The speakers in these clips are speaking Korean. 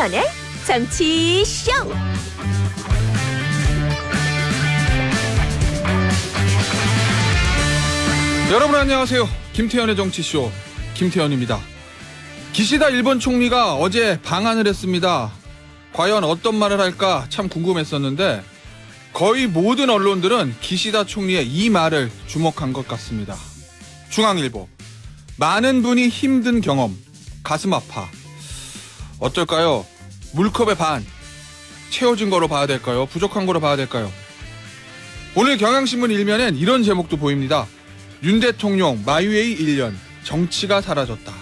김태현의 정치쇼. 여러분 안녕하세요. 김태현의 정치쇼 김태현입니다. 기시다 일본 총리가 어제 방한을 했습니다. 과연 어떤 말을 할까 참 궁금했었는데 거의 모든 언론들은 기시다 총리의 이 말을 주목한 것 같습니다. 중앙일보, 많은 분이 힘든 경험, 가슴 아파. 어떨까요? 물컵의 반 채워진 거로 봐야 될까요? 부족한 거로 봐야 될까요? 오늘 경향신문 일면엔 이런 제목도 보입니다. 윤 대통령 마유웨이 1년, 정치가 사라졌다.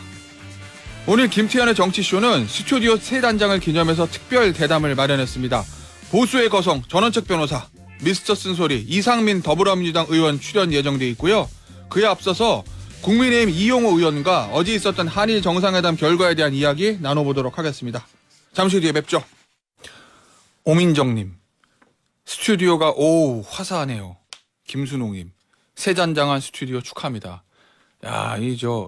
오늘 김태현의 정치쇼는 스튜디오 새 단장을 기념해서 특별 대담을 마련했습니다. 보수의 거성 전원책 변호사, 미스터 쓴소리 이상민 더불어민주당 의원 출연 예정돼 있고요. 그에 앞서서 국민의힘 이용호 의원과 어제 있었던 한일 정상회담 결과에 대한 이야기 나눠보도록 하겠습니다. 잠시 뒤에 뵙죠. 오민정님, 스튜디오가 화사하네요. 김순홍님, 새 단장한 스튜디오 축하합니다. 야,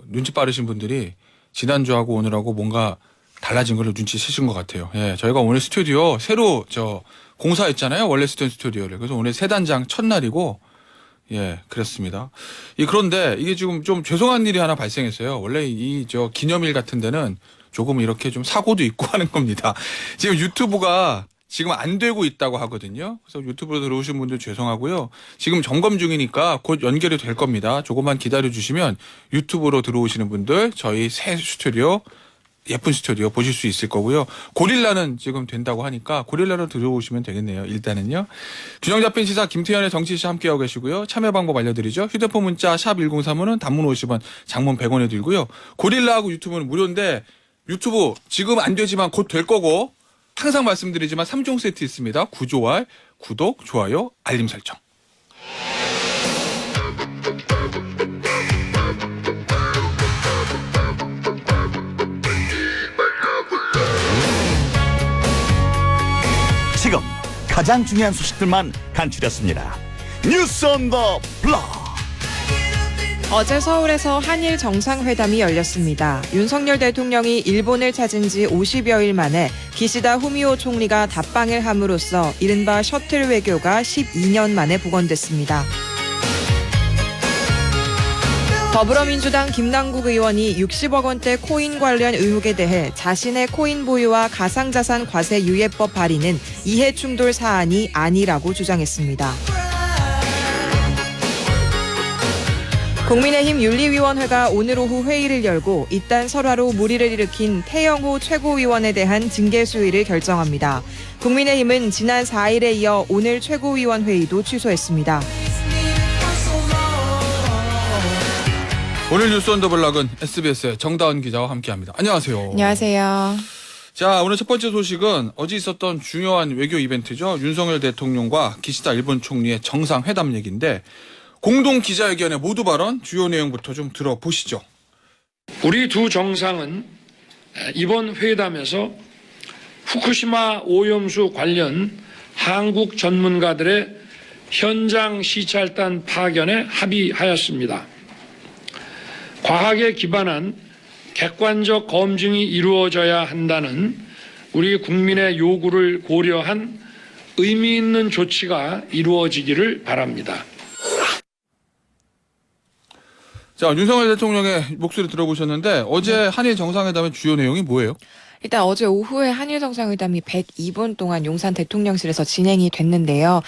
눈치 빠르신 분들이 지난주하고 오늘하고 뭔가 달라진 걸 눈치채신 것 같아요. 예, 저희가 오늘 스튜디오 새로 공사했잖아요. 원래 쓰던 스튜디오를. 그래서 오늘 새 단장 첫날이고, 예, 그렇습니다. 그런데 이게 지금 좀 죄송한 일이 하나 발생했어요. 원래 기념일 같은 데는 조금 이렇게 좀 사고도 있고 하는 겁니다. 지금 유튜브가 지금 안 되고 있다고 하거든요. 그래서 유튜브로 들어오신 분들 죄송하고요. 지금 점검 중이니까 곧 연결이 될 겁니다. 조금만 기다려 주시면 유튜브로 들어오시는 분들 저희 새 스튜디오, 예쁜 스튜디오 보실 수 있을 거고요. 고릴라는 지금 된다고 하니까 고릴라로 들어오시면 되겠네요. 일단은요. 균형 잡힌 시사 김태현의 정치쇼 함께하고 계시고요. 참여 방법 알려드리죠. 휴대폰 문자 샵 1035는 단문 50원, 장문 100원에 들고요. 고릴라하고 유튜브는 무료인데 유튜브 지금 안 되지만 곧 될 거고 항상 말씀드리지만 3종 세트 있습니다. 구조할, 구독, 좋아요, 알림 설정. 지금 가장 중요한 소식들만 간추렸습니다. 뉴스 온 더 블록. 어제 서울에서 한일 정상회담이 열렸습니다. 윤석열 대통령이 일본을 찾은 지 50여일 만에 기시다 후미오 총리가 답방을 함으로써 이른바 셔틀 외교가 12년 만에 복원됐습니다. 더불어민주당 김남국 의원이 60억 원대 코인 관련 의혹에 대해 자신의 코인 보유와 가상자산 과세 유예법 발의는 이해충돌 사안이 아니라고 주장했습니다. 국민의힘 윤리위원회가 오늘 오후 회의를 열고 이딴 설화로 물의를 일으킨 태영호 최고위원에 대한 징계 수위를 결정합니다. 국민의힘은 지난 4일에 이어 오늘 최고위원 회의도 취소했습니다. 오늘 뉴스 온 더 블락은 SBS의 정다은 기자와 함께합니다. 안녕하세요. 안녕하세요. 자, 오늘 첫 번째 소식은 어제 있었던 중요한 외교 이벤트죠. 윤석열 대통령과 기시다 일본 총리의 정상회담 얘기인데 공동 기자회견의 모두 발언 주요 내용부터 좀 들어보시죠. 우리 두 정상은 이번 회담에서 후쿠시마 오염수 관련 한국 전문가들의 현장 시찰단 파견에 합의하였습니다. 과학에 기반한 객관적 검증이 이루어져야 한다는 우리 국민의 요구를 고려한 의미 있는 조치가 이루어지기를 바랍니다. 자, 윤석열 대통령의 목소리 들어보셨는데 어제 한일 정상회담의 주요 내용이 뭐예요? 일단 어제 오후에 한일 정상회담이 102분 동안 용산 대통령실에서 진행이 됐는데요.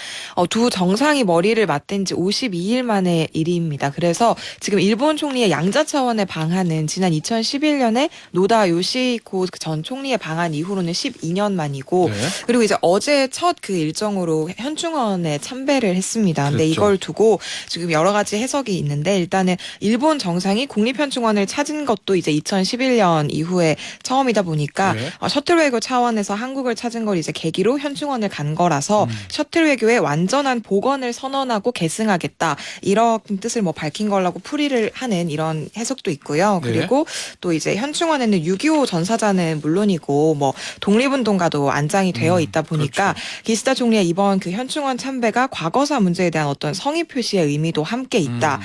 두 정상이 머리를 맞댄 지 52일 만의 일입니다. 그래서 지금 일본 총리의 양자 차원의 방한은 지난 2011년에 노다 요시히코 전 총리의 방한 이후로는 12년 만이고 네. 그리고 이제 어제 첫 그 일정으로 현충원에 참배를 했습니다. 근데 그랬죠. 이걸 두고 지금 여러 가지 해석이 있는데 일단은 일본 정상이 국립현충원을 찾은 것도 이제 2011년 이후에 처음이다 보니까 네. 셔틀 외교 차원에서 한국을 찾은 걸 이제 계기로 현충원을 간 거라서 셔틀 외교의 완전한 복원을 선언하고 계승하겠다 이런 뜻을 밝힌 거라고 풀이를 하는 이런 해석도 있고요. 네. 그리고 또 이제 현충원에는 6.25 전사자는 물론이고 독립운동가도 안장이 되어 있다 보니까 그렇죠. 기시다 총리의 이번 그 현충원 참배가 과거사 문제에 대한 어떤 성의 표시의 의미도 함께 있다.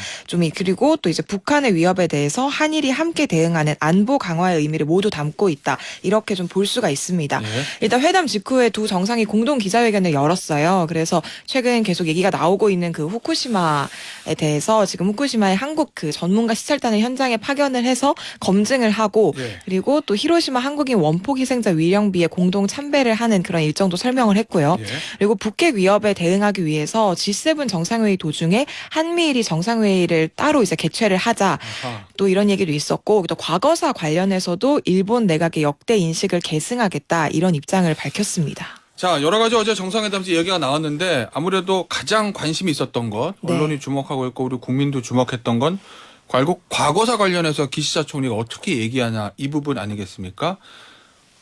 그리고 또 이제 북한의 위협에 대해서 한일이 함께 대응하는 안보 강화의 의미를 모두 담고 있다. 이렇게 좀 볼 수가 있습니다. 네. 일단 회담 직후에 두 정상이 공동 기자회견을 열었어요. 그래서 최근 계속 얘기가 나오고 있는 그 후쿠시마에 대해서 지금 후쿠시마의 한국 그 전문가 시찰단을 현장에 파견을 해서 검증을 하고 예. 그리고 또 히로시마 한국인 원폭 희생자 위령비에 공동 참배를 하는 그런 일정도 설명을 했고요. 예. 그리고 북핵 위협에 대응하기 위해서 G7 정상회의 도중에 한미일이 정상회의를 따로 이제 개최를 하자. 아하. 또 이런 얘기도 있었고 또 과거사 관련해서도 일본 내각의 역대 인식을 계승하겠다 이런 입장을 밝혔습니다. 자, 여러 가지 어제 정상회담에서 얘기가 나왔는데 아무래도 가장 관심이 있었던 것, 네. 언론이 주목하고 있고 우리 국민도 주목했던 건 결국 과거사 관련해서 기시다 총리가 어떻게 얘기하냐 이 부분 아니겠습니까?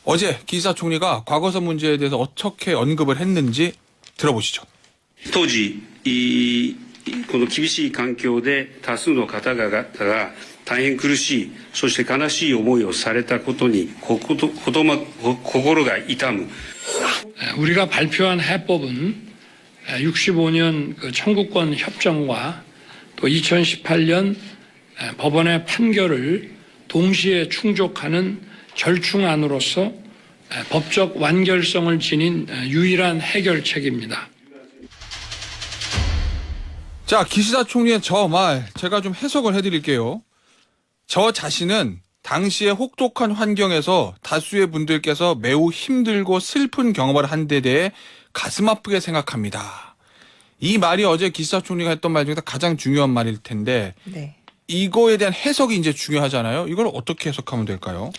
어제 기시다 총리가 과거사 문제에 대해서 어떻게 언급을 했는지 들어보시죠. 当時この厳しい環境で多数の方々が大変苦しいそして悲しい思いをされたことに心が痛む 우리가 발표한 해법은 65년 그 청구권 협정과 또 2018년 법원의 판결을 동시에 충족하는 절충안으로서 법적 완결성을 지닌 유일한 해결책입니다. 자, 기시다 총리의 저 말 제가 좀 해석을 해드릴게요. 저 자신은 당시의 혹독한 환경에서 다수의 분들께서 매우 힘들고 슬픈 경험을 한 데 대해 가슴 아프게 생각합니다. 이 말이 어제 기시다 총리가 했던 말 중에서 가장 중요한 말일 텐데 네. 이거에 대한 해석이 이제 중요하잖아요. 이걸 어떻게 해석하면 될까요?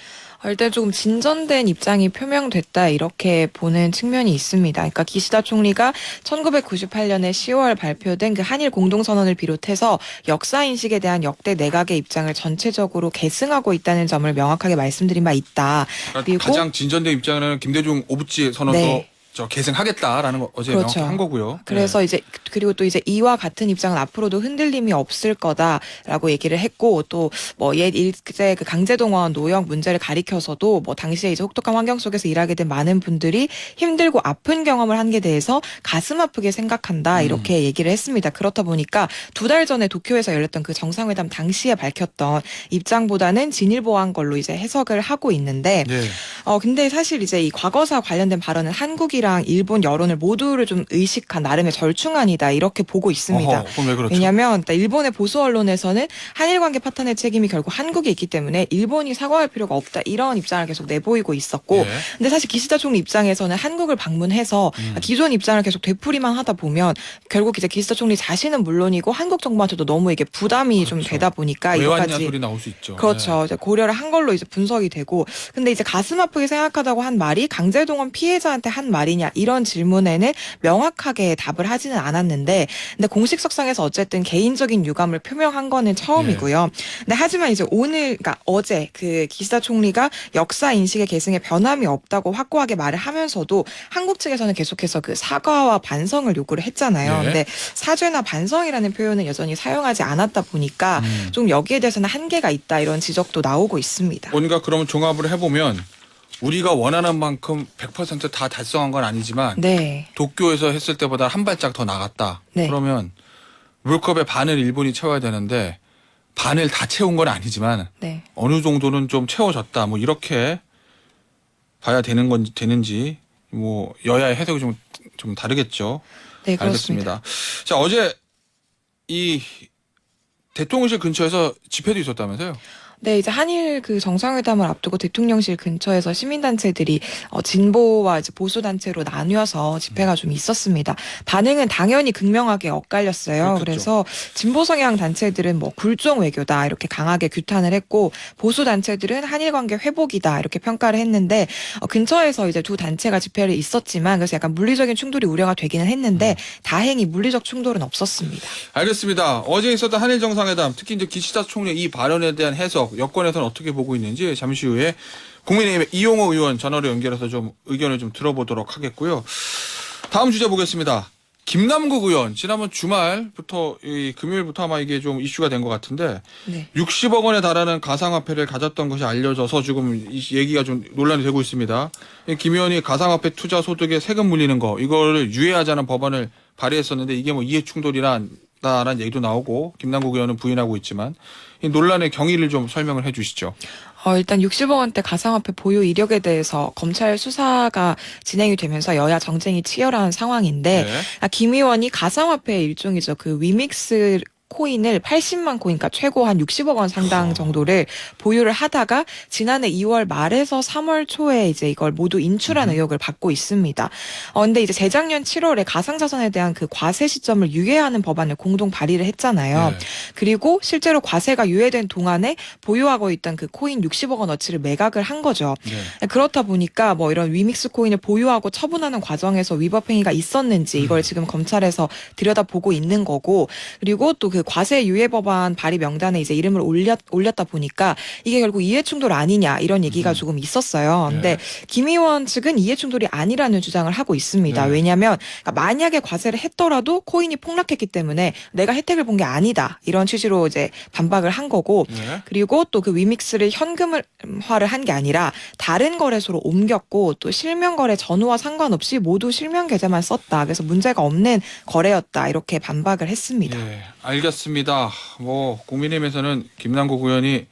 일단 조금 진전된 입장이 표명됐다 이렇게 보는 측면이 있습니다. 그러니까 기시다 총리가 1998년에 10월 발표된 그 한일 공동선언을 비롯해서 역사 인식에 대한 역대 내각의 입장을 전체적으로 계승하고 있다는 점을 명확하게 말씀드린 바 있다. 그리고 가장 진전된 입장은 김대중 오부치 선언도 네. 저 계승하겠다라는 거 어제 그렇죠. 명확히 한 거고요. 그래서 이제 그리고 또 이제 이와 같은 입장은 앞으로도 흔들림이 없을 거다라고 얘기를 했고 또 뭐 옛 일제 그 강제동원 노역 문제를 가리켜서도 뭐 당시에 이제 혹독한 환경 속에서 일하게 된 많은 분들이 힘들고 아픈 경험을 한 게 대해서 가슴 아프게 생각한다 이렇게 얘기를 했습니다. 그렇다 보니까 2달 전에 도쿄에서 열렸던 그 정상회담 당시에 밝혔던 입장보다는 진일보한 걸로 이제 해석을 하고 있는데 네. 근데 사실 이제 이 과거사 관련된 발언은 한국이랑 일본 여론을 모두를 좀 의식한 나름의 절충안이다 이렇게 보고 있습니다. 그럼 왜 그렇죠? 왜냐하면 일본의 보수 언론에서는 한일 관계 파탄의 책임이 결국 한국에 있기 때문에 일본이 사과할 필요가 없다 이런 입장을 계속 내보이고 있었고 네. 근데 사실 기시다 총리 입장에서는 한국을 방문해서 기존 입장을 계속 되풀이만 하다 보면 결국 이제 기시다 총리 자신은 물론이고 한국 정부한테도 너무 이게 부담이 좀 그렇죠. 되다 보니까 왜 왔냐 이것까지 소리 나올 수 있죠. 그렇죠. 이제 고려를 한 걸로 이제 분석이 되고, 근데 이제 가슴 아프게 생각하다고 한 말이 강제동원 피해자한테 한 말이냐 이런 질문에는 명확하게 답을 하지는 않았는데, 근데 공식석상에서 어쨌든 개인적인 유감을 표명한 거는 처음이고요. 근데 하지만 이제 그러니까 어제 그 기시다 총리가 역사 인식의 계승에 변함이 없다고 확고하게 말을 하면서도 한국 측에서는 계속해서 그 사과와 반성을 요구를 했잖아요. 네. 근데 사죄나 반성이라는 표현은 여전히 사용하지 않았다 보니까 좀 여기에 대해서는 한계가 있다 이런 지적도 나오고 있습니다. 뭔가 그러면 종합을 해보면 우리가 원하는 만큼 100% 다 달성한 건 아니지만 네. 도쿄에서 했을 때보다 한 발짝 더 나갔다. 네. 그러면 월컵의 반을 일본이 채워야 되는데 반을 다 채운 건 아니지만 네. 어느 정도는 좀 채워졌다. 뭐 이렇게 봐야 되는지 뭐 여야의 해석이 좀 다르겠죠. 네, 그렇습니다. 알겠습니다. 자, 어제 이 대통령실 근처에서 집회도 있었다면서요? 네, 이제 한일 그 정상회담을 앞두고 대통령실 근처에서 시민단체들이 진보와 이제 보수단체로 나뉘어서 집회가 좀 있었습니다. 반응은 당연히 극명하게 엇갈렸어요. 그렇겠죠. 그래서 진보 성향 단체들은 뭐 굴종 외교다 이렇게 강하게 규탄을 했고 보수 단체들은 한일 관계 회복이다 이렇게 평가를 했는데 근처에서 이제 두 단체가 집회를 있었지만 그래서 약간 물리적인 충돌이 우려가 되기는 했는데 다행히 물리적 충돌은 없었습니다. 알겠습니다. 어제 있었던 한일 정상회담, 특히 이제 기시다 총리 이 발언에 대한 해석, 여권에서는 어떻게 보고 있는지 잠시 후에 국민의힘의 이용호 의원 전화로 연결해서 좀 의견을 좀 들어보도록 하겠고요. 다음 주제 보겠습니다. 김남국 의원, 지난번 주말부터 이 금요일부터 아마 이게 좀 이슈가 된 것 같은데 네. 60억 원에 달하는 가상화폐를 가졌던 것이 알려져서 지금 이 얘기가 좀 논란이 되고 있습니다. 김 의원이 가상화폐 투자 소득에 세금 물리는 거 이거를 유예하자는 법안을 발의했었는데 이게 뭐 이해 충돌이라는 얘기도 나오고 김남국 의원은 부인하고 있지만 이 논란의 경위를 좀 설명을 해 주시죠. 일단 60억 원대 가상화폐 보유 이력에 대해서 검찰 수사가 진행이 되면서 여야 정쟁이 치열한 상황인데 네. 김 의원이 가상화폐의 일종이죠. 그 위믹스 코인을 80만 코인, 그러니까 최고 한 60억 원 상당 정도를 보유를 하다가 지난해 2월 말에서 3월 초에 이제 이걸 모두 인출한 의혹을 받고 있습니다. 근데 이제 재작년 7월에 가상자산에 대한 그 과세 시점을 유예하는 법안을 공동 발의를 했잖아요. 네. 그리고 실제로 과세가 유예된 동안에 보유하고 있던 그 코인 60억 원어치를 매각을 한 거죠. 네. 그렇다 보니까 뭐 이런 위믹스 코인을 보유하고 처분하는 과정에서 위법 행위가 있었는지 이걸 지금 검찰에서 들여다보고 있는 거고, 그리고 또 그 과세 유예 법안 발의 명단에 이제 이름을 올렸다 보니까 이게 결국 이해충돌 아니냐 이런 얘기가 조금 있었어요. 근데 김 의원 측은 이해충돌이 아니라는 주장을 하고 있습니다. 네. 왜냐하면 그러니까 만약에 과세를 했더라도 코인이 폭락했기 때문에 내가 혜택을 본 게 아니다 이런 취지로 이제 반박을 한 거고, 네. 그리고 또 그 위믹스를 현금화를 한 게 아니라 다른 거래소로 옮겼고 또 실명 거래 전후와 상관없이 모두 실명 계좌만 썼다. 그래서 문제가 없는 거래였다 이렇게 반박을 했습니다. 예, 알겠습니다. 뭐 국민의힘에서는 김남국 의원이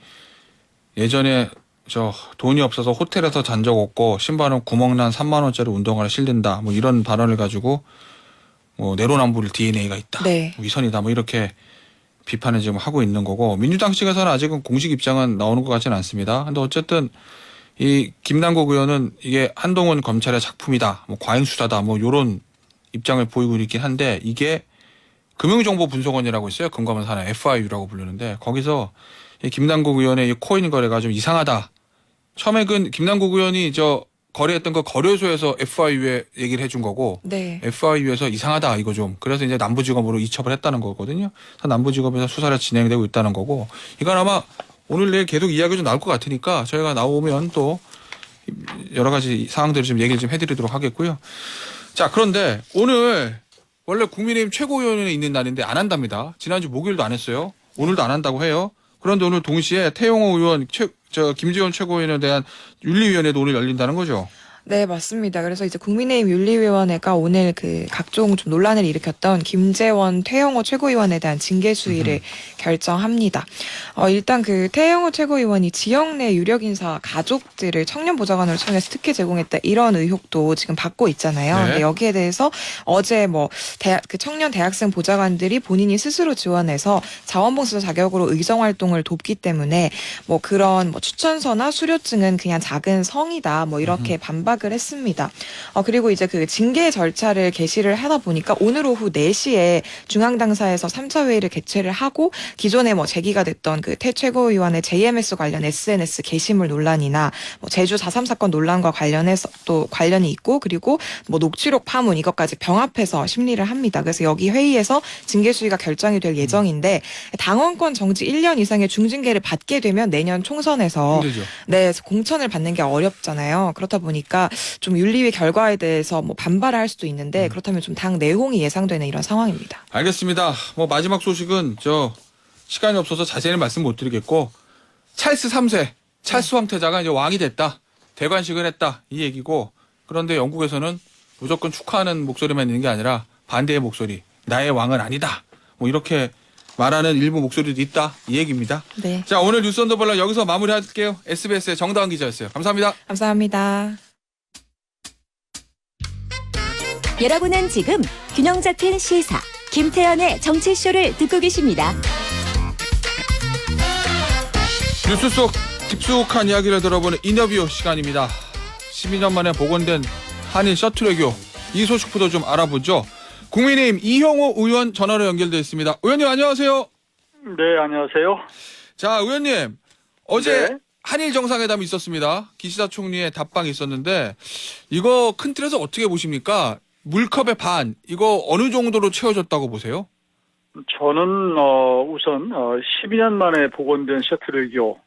예전에 저 돈이 없어서 호텔에서 잔 적 없고 신발은 구멍난 3만 원짜리 운동화를 신는다. 뭐 이런 발언을 가지고 뭐 내로남불 DNA가 있다. 네. 위선이다. 뭐 이렇게 비판을 지금 하고 있는 거고, 민주당 측에서는 아직은 공식 입장은 나오는 것 같지는 않습니다. 근데 어쨌든 이 김남국 의원은 이게 한동훈 검찰의 작품이다. 뭐 과잉 수사다. 뭐 이런 입장을 보이고 있긴 한데, 이게 금융정보분석원이라고 있어요. 금감원 산하 FIU라고 부르는데, 거기서 이 김남국 의원의 이 코인 거래가 좀 이상하다. 처음에 김남국 의원이 거래했던 거 거래소에서 FIU에 얘기를 해준 거고, 네. FIU에서 이상하다 이거 좀. 그래서 이제 남부지검으로 이첩을 했다는 거거든요. 남부지검에서 수사가 진행되고 있다는 거고, 이건 아마 오늘 내일 계속 이야기 좀 나올 것 같으니까 저희가 나오면 또 여러 가지 상황들을 좀 얘기를 좀 해드리도록 하겠고요. 자, 그런데 오늘 원래 국민의힘 최고위원회에 있는 날인데 안 한답니다. 지난주 목요일도 안 했어요. 오늘도 안 한다고 해요. 그런데 오늘 동시에 태용호 의원, 김재원 최고위원에 대한 윤리위원회도 오늘 열린다는 거죠. 네, 맞습니다. 그래서 이제 국민의힘 윤리위원회가 오늘 그 각종 좀 논란을 일으켰던 김재원, 태영호 최고위원에 대한 징계 수위를 결정합니다. 일단 그 태영호 최고위원이 지역 내 유력 인사 가족들을 청년보좌관으로 채용해서 특혜 제공했다 이런 의혹도 지금 받고 있잖아요. 네. 근데 여기에 대해서 어제 뭐 그 청년 대학생 보좌관들이 본인이 스스로 지원해서 자원봉사 자격으로 의정 활동을 돕기 때문에 뭐 그런 뭐 추천서나 수료증은 그냥 작은 성이다 뭐 이렇게 반박을 했습니다. 그리고 이제 그 징계 절차를 개시를 하다 보니까 오늘 오후 4시에 중앙당사에서 3차 회의를 개최를 하고, 기존에 뭐 제기가 됐던 그 태 최고위원의 JMS 관련 SNS 게시물 논란이나 뭐 제주 4.3 사건 논란과 관련해서 또 관련이 있고, 그리고 뭐 녹취록 파문 이것까지 병합해서 심리를 합니다. 그래서 여기 회의에서 징계 수위가 결정이 될 예정인데, 당원권 정지 1년 이상의 중징계를 받게 되면 내년 총선에서 힘들죠. 네, 공천을 받는 게 어렵잖아요. 그렇다 보니까 좀 윤리위 결과에 대해서 뭐 반발을 할 수도 있는데, 그렇다면 좀 당 내홍이 예상되는 이런 상황입니다. 알겠습니다. 뭐 마지막 소식은 시간이 없어서 자세히는 말씀 못 드리겠고, 찰스 3세, 찰스 황태자가 이제 왕이 됐다. 대관식을 했다. 이 얘기고, 그런데 영국에서는 무조건 축하하는 목소리만 있는 게 아니라 반대의 목소리, 나의 왕은 아니다. 뭐 이렇게 말하는 일부 목소리도 있다. 이 얘기입니다. 네. 자, 오늘 뉴스 언더블럭 여기서 마무리할게요. SBS의 정다은 기자였어요. 감사합니다. 감사합니다. 여러분은 지금 균형 잡힌 시사 김태현의 정치쇼를 듣고 계십니다. 뉴스 속 깊숙한 이야기를 들어보는 인터뷰 시간입니다. 12년 만에 복원된 한일 셔틀 외교, 이 소식부터 좀 알아보죠. 국민의힘 이형호 의원 전화로 연결되어 있습니다. 의원님 안녕하세요. 네, 안녕하세요. 자, 의원님 어제 네. 한일 정상회담이 있었습니다. 기시다 총리의 답방이 있었는데 이거 큰 틀에서 어떻게 보십니까? 물컵의 반 이거 어느 정도로 채워졌다고 보세요? 저는 우선 12년 만에 복원된 셔틀 외교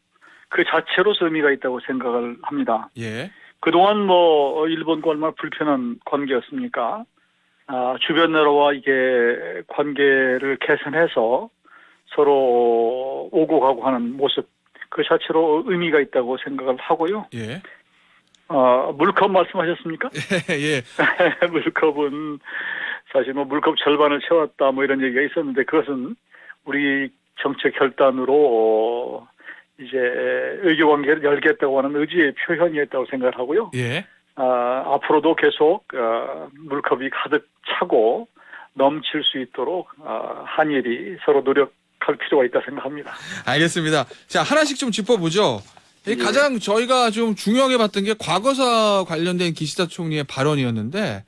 그 자체로서 의미가 있다고 생각을 합니다. 예. 그동안 뭐 일본과 얼마나 불편한 관계였습니까? 주변 나라와 이게 관계를 개선해서 서로 오고 가고 하는 모습 그 자체로 의미가 있다고 생각을 하고요. 예. 물컵 말씀하셨습니까? 예. 물컵은 사실 뭐 물컵 절반을 채웠다 뭐 이런 얘기가 있었는데, 그것은 우리 정책 결단으로 이제 외교관계를 열겠다고 하는 의지의 표현이었다고 생각을 하고요. 예. 앞으로도 계속 물컵이 가득 차고 넘칠 수 있도록 한일이 서로 노력할 필요가 있다 생각합니다. 알겠습니다. 자, 하나씩 좀 짚어보죠. 예. 가장 저희가 좀 중요하게 봤던 게 과거사 관련된 기시다 총리의 발언이었는데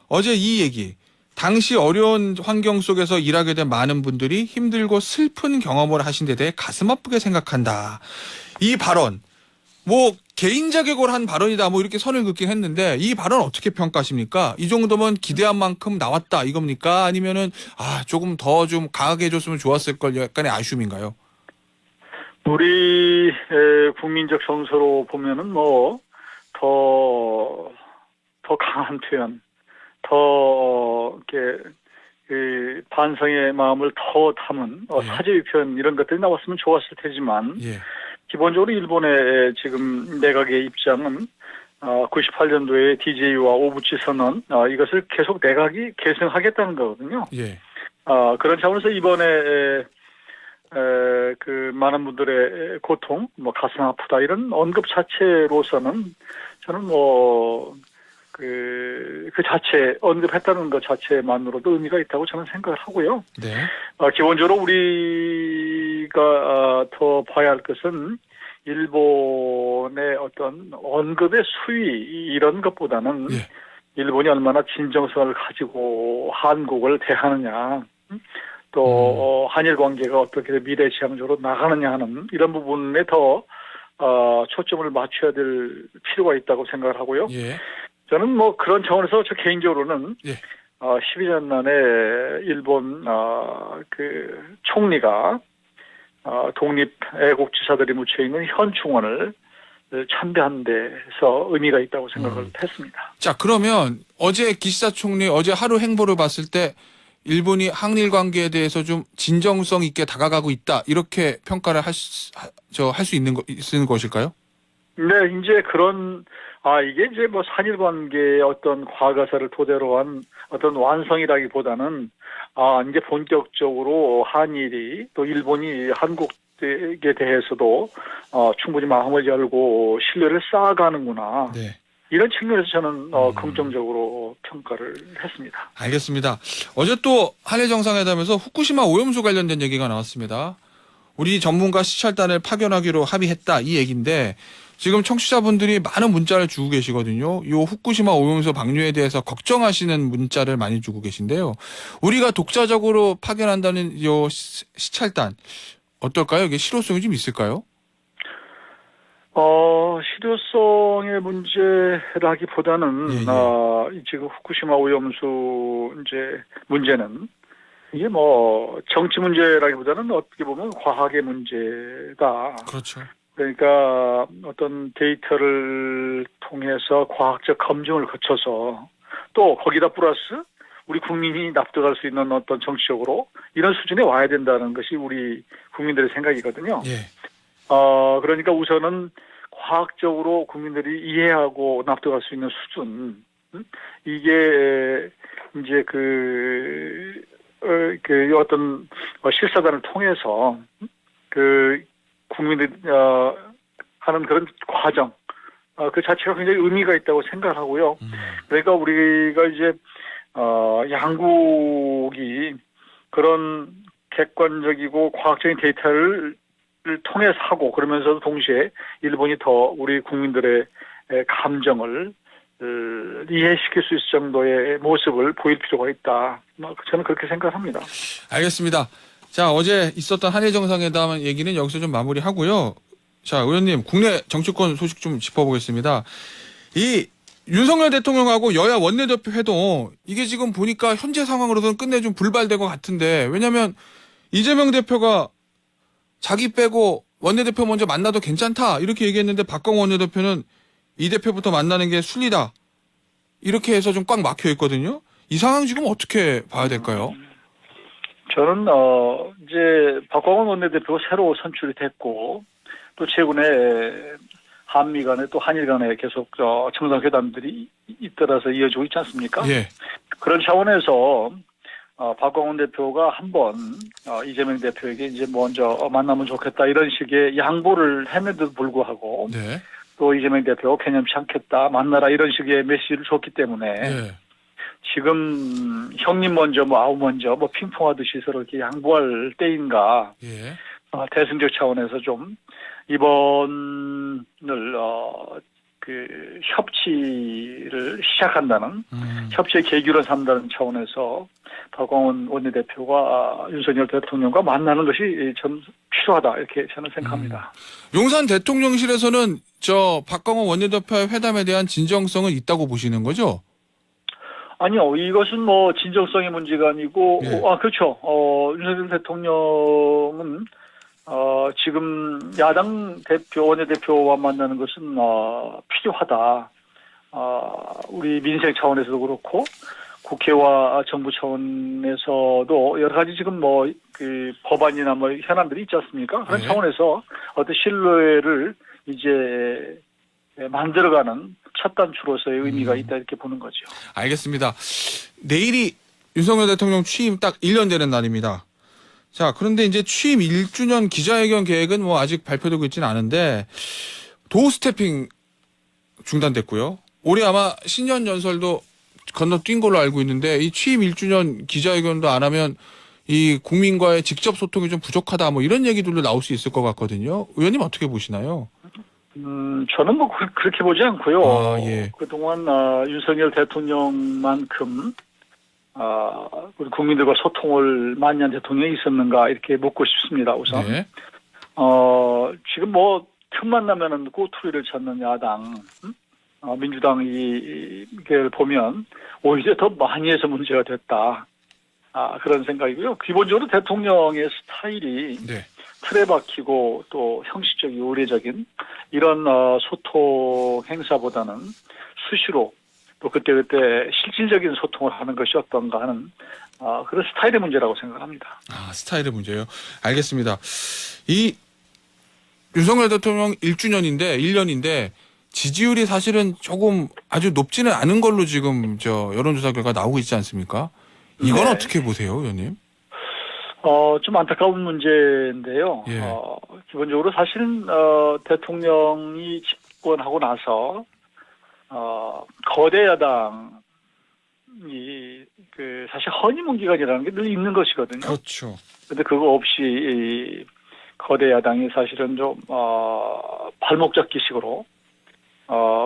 어제 이 얘기. 당시 어려운 환경 속에서 일하게 된 많은 분들이 힘들고 슬픈 경험을 하신 데 대해 가슴 아프게 생각한다. 이 발언. 뭐 개인 자격으로 한 발언이다. 뭐 이렇게 선을 긋긴 했는데 이 발언 어떻게 평가하십니까? 이 정도면 기대한 만큼 나왔다 이겁니까? 아니면은 조금 더 좀 강하게 해줬으면 좋았을 걸 약간의 아쉬움인가요? 우리 국민적 정서로 보면은 뭐 더 강한 표현, 더 이렇게 반성의 마음을 더 담은 사죄의 표현 이런 것들이 나왔으면 좋았을 테지만 예. 기본적으로 일본의 지금 내각의 입장은 98년도에 DJ와 오부치 선언 이것을 계속 내각이 계승하겠다는 거거든요. 예. 그런 차원에서 이번에 그 많은 분들의 고통, 뭐 가슴 아프다 이런 언급 자체로서는 저는 뭐 그 자체 언급했다는 것 자체만으로도 의미가 있다고 저는 생각을 하고요. 네. 기본적으로 우리가 더 봐야 할 것은 일본의 어떤 언급의 수위 이런 것보다는 예. 일본이 얼마나 진정성을 가지고 한국을 대하느냐, 또 한일 관계가 어떻게 미래지향적으로 나가느냐 하는 이런 부분에 더 초점을 맞춰야 될 필요가 있다고 생각을 하고요. 예. 저는 뭐 그런 차원에서 저 개인적으로는 예. 12년 만에 일본 그 총리가 독립 애국지사들이 묻혀 있는 현충원을 참배한 데서 의미가 있다고 생각을 했습니다. 자, 그러면 어제 기시다 총리 어제 하루 행보를 봤을 때 일본이 한일 관계에 대해서 좀 진정성 있게 다가가고 있다 이렇게 평가를 할 수 있는 것일까요? 네, 이제 그런 이게 이제 뭐 한일 관계의 어떤 과거사를 토대로 한 어떤 완성이라기보다는 이제 본격적으로 한일이 또 일본이 한국에 대해서도 충분히 마음을 열고 신뢰를 쌓아가는구나. 네. 이런 측면에서 저는 긍정적으로 평가를 했습니다. 알겠습니다. 어제 또 한일 정상회담에서 후쿠시마 오염수 관련된 얘기가 나왔습니다. 우리 전문가 시찰단을 파견하기로 합의했다 이 얘기인데 지금 청취자분들이 많은 문자를 주고 계시거든요. 이 후쿠시마 오염수 방류에 대해서 걱정하시는 문자를 많이 주고 계신데요. 우리가 독자적으로 파견한다는 이 시찰단 어떨까요? 이게 실효성이 좀 있을까요? 실효성의 문제라기보다는 지금 후쿠시마 오염수 이제 문제는 이게 뭐 정치 문제라기보다는 어떻게 보면 과학의 문제다. 그렇죠. 그러니까 어떤 데이터를 통해서 과학적 검증을 거쳐서 또 거기다 플러스 우리 국민이 납득할 수 있는 어떤 정치적으로 이런 수준에 와야 된다는 것이 우리 국민들의 생각이거든요. 예. 그러니까 우선은 과학적으로 국민들이 이해하고 납득할 수 있는 수준, 이게 이제 그 어떤 실사단을 통해서 국민들이 하는 그런 과정, 그 자체가 굉장히 의미가 있다고 생각하고요. 그러니까 우리가 이제 양국이 그런 객관적이고 과학적인 데이터를 통해서 하고 그러면서도 동시에 일본이 더 우리 국민들의 감정을 이해시킬 수 있을 정도의 모습을 보일 필요가 있다. 저는 그렇게 생각합니다. 알겠습니다. 자, 어제 있었던 한일 정상회담 얘기는 여기서 좀 마무리하고요. 자, 의원님 국내 정치권 소식 좀 짚어보겠습니다. 이 윤석열 대통령하고 여야 원내대표 회동 이게 지금 보니까 현재 상황으로서는 끝내 좀 불발된 것 같은데 왜냐하면 이재명 대표가 자기 빼고 원내대표 먼저 만나도 괜찮다 이렇게 얘기했는데 박광원 원내대표는 이 대표부터 만나는 게 순리다 이렇게 해서 좀 꽉 막혀 있거든요. 이 상황 지금 어떻게 봐야 될까요? 저는 이제 박광원 원내대표가 새로 선출이 됐고 또 최근에 한미 간에 또 한일 간에 계속 정상회담들이 잇따라서 이어지고 있지 않습니까? 예. 그런 차원에서 박광원 대표가 한번 이재명 대표에게 이제 먼저 만나면 좋겠다 이런 식의 양보를 했는데도 불구하고 네. 또 이재명 대표가 개념치 않겠다 만나라 이런 식의 메시지를 줬기 때문에 네. 지금 형님 먼저 뭐 아우 먼저 뭐 핑퐁하듯이 서로 이렇게 양보할 때인가 예. 대승적 차원에서 좀 이번을 그 협치를 시작한다는 협치의 계기로 삼다는 차원에서 박광원 원내대표가 윤석열 대통령과 만나는 것이 전 필요하다 이렇게 저는 생각합니다. 용산 대통령실에서는 저 박광원 원내대표의 회담에 대한 진정성은 있다고 보시는 거죠? 아니요, 이것은 뭐 진정성의 문제가 아니고, 예. 그렇죠. 윤석열 대통령은 지금 야당 대표, 원내대표와 만나는 것은 필요하다. 우리 민생 차원에서도 그렇고 국회와 정부 차원에서도 여러 가지 지금 뭐 그 법안이나 뭐 현안들이 있지 않습니까? 그런 네. 차원에서 어떤 신뢰를 이제 만들어가는 첫 단추로서의 의미가 있다 이렇게 보는 거죠. 알겠습니다. 내일이 윤석열 대통령 취임 딱 1년 되는 날입니다. 자, 그런데 이제 취임 1주년 기자회견 계획은 뭐 아직 발표되고 있지는 않은데 도어 스태핑 중단됐고요. 올해 아마 신년 연설도 건너뛴 걸로 알고 있는데 이 취임 1주년 기자회견도 안 하면 이 국민과의 직접 소통이 좀 부족하다 뭐 이런 얘기들도 나올 수 있을 것 같거든요. 의원님 어떻게 보시나요? 저는 뭐 그렇게 보지 않고요. 예. 그동안 윤석열 대통령만큼 우리 국민들과 소통을 많이 한 대통령이 있었는가 이렇게 묻고 싶습니다. 우선 네. 지금 뭐 틈만 나면은 꼬투리를 찾는 야당 민주당이 이걸 보면 오히려 더 많이 해서 문제가 됐다. 그런 생각이고요. 기본적으로 대통령의 스타일이 네. 틀에 박히고 또 형식적이고 의례적인 이런 소통 행사보다는 수시로 또 그때그때 실질적인 소통을 하는 것이 어떤가 하는 그런 스타일의 문제라고 생각합니다. 스타일의 문제예요. 알겠습니다. 이 윤석열 대통령 1주년인데 지지율이 사실은 조금 아주 높지는 않은 걸로 지금 저 여론조사 결과 나오고 있지 않습니까? 이건 네. 어떻게 보세요, 의원님? 좀 안타까운 문제인데요. 예. 기본적으로 사실은 대통령이 집권하고 나서 거대 야당이 그 사실 허니문 기간이라는 게 늘 있는 것이거든요. 그렇죠. 근데 그거 없이 이 거대 야당이 사실은 좀 발목 잡기식으로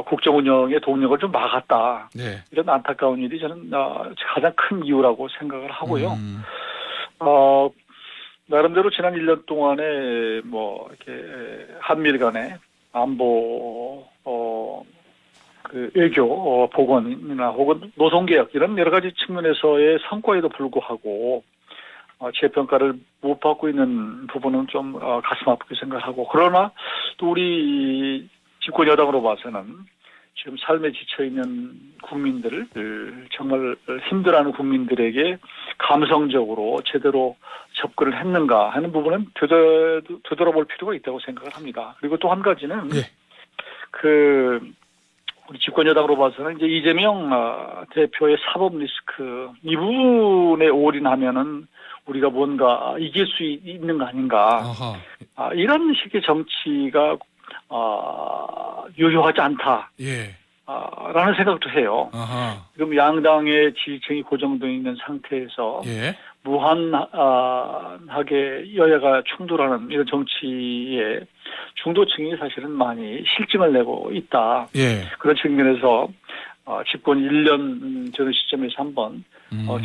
국정 운영의 동력을 좀 막았다. 네. 이런 안타까운 일이 저는 가장 큰 이유라고 생각을 하고요. 나름대로 지난 1년 동안에 뭐 이렇게 한미일 간의 안보 그 외교 보건이나 혹은 노동개혁 이런 여러 가지 측면에서의 성과에도 불구하고 재평가를 못 받고 있는 부분은 좀 가슴 아프게 생각하고 그러나 또 우리 집권 여당으로 봐서는 지금 삶에 지쳐있는 국민들을 정말 힘들어하는 국민들에게 감성적으로 제대로 접근을 했는가 하는 부분은 되돌아볼 필요가 있다고 생각을 합니다. 그리고 또 한 가지는 예. 우리 집권 여당으로 봐서는 이제 이재명 대표의 사법 리스크 이 부분에 올인하면은 우리가 뭔가 이길 수 있는 거 아닌가. 이런 식의 정치가 유효하지 않다. 예. 라는 생각도 해요. 지금 양당의 지지층이 고정되어 있는 상태에서 예. 무한하게 여야가 충돌하는 이런 정치에 중도층이 사실은 많이 실증을 내고 있다. 예. 그런 측면에서 집권 1년 전 시점에서 한번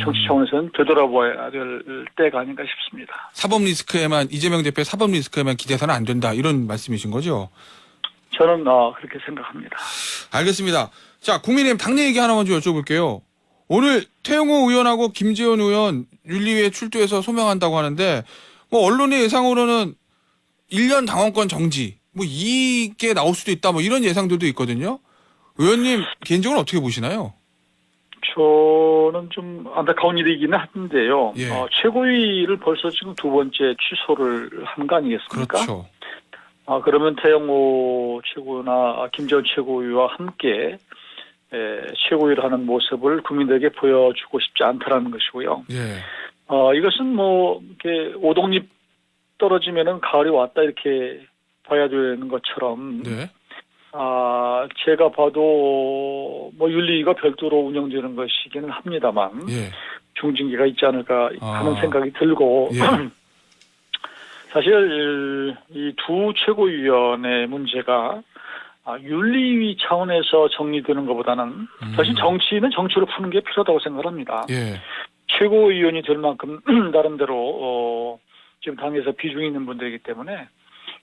정치 차원에서는 되돌아봐야 될 때가 아닌가 싶습니다. 사법 리스크에만 이재명 대표의 사법 리스크에만 기대서는 안 된다 이런 말씀이신 거죠? 저는 그렇게 생각합니다. 알겠습니다. 자, 국민의힘 당내 얘기 하나 먼저 여쭤볼게요. 오늘 태영호 의원하고 김재원 의원 윤리위에 출두해서 소명한다고 하는데 뭐 언론의 예상으로는 1년 당원권 정지 뭐 이게 나올 수도 있다 뭐 이런 예상들도 있거든요. 의원님 개인적으로 어떻게 보시나요? 저는 좀 안타까운 일이기는 한데요. 예. 최고위를 벌써 지금 두 번째 취소를 한 거 아니겠습니까? 그렇죠. 그러면 태영호 최고나 김재원 최고위와 함께 최고위를 하는 모습을 국민들에게 보여주고 싶지 않다라는 것이고요. 예. 이것은 뭐 이렇게 오동잎 떨어지면은 가을이 왔다 이렇게 봐야 되는 것처럼 네. 제가 봐도 뭐 윤리위가 별도로 운영되는 것이기는 합니다만 예. 중징계가 있지 않을까 하는 아. 생각이 들고 예. 사실 이 두 최고위원의 문제가 윤리위 차원에서 정리되는 것보다는 사실 정치는 정치로 푸는 게 필요하다고 생각합니다. 예. 최고위원이 될 만큼 나름대로 지금 당에서 비중이 있는 분들이기 때문에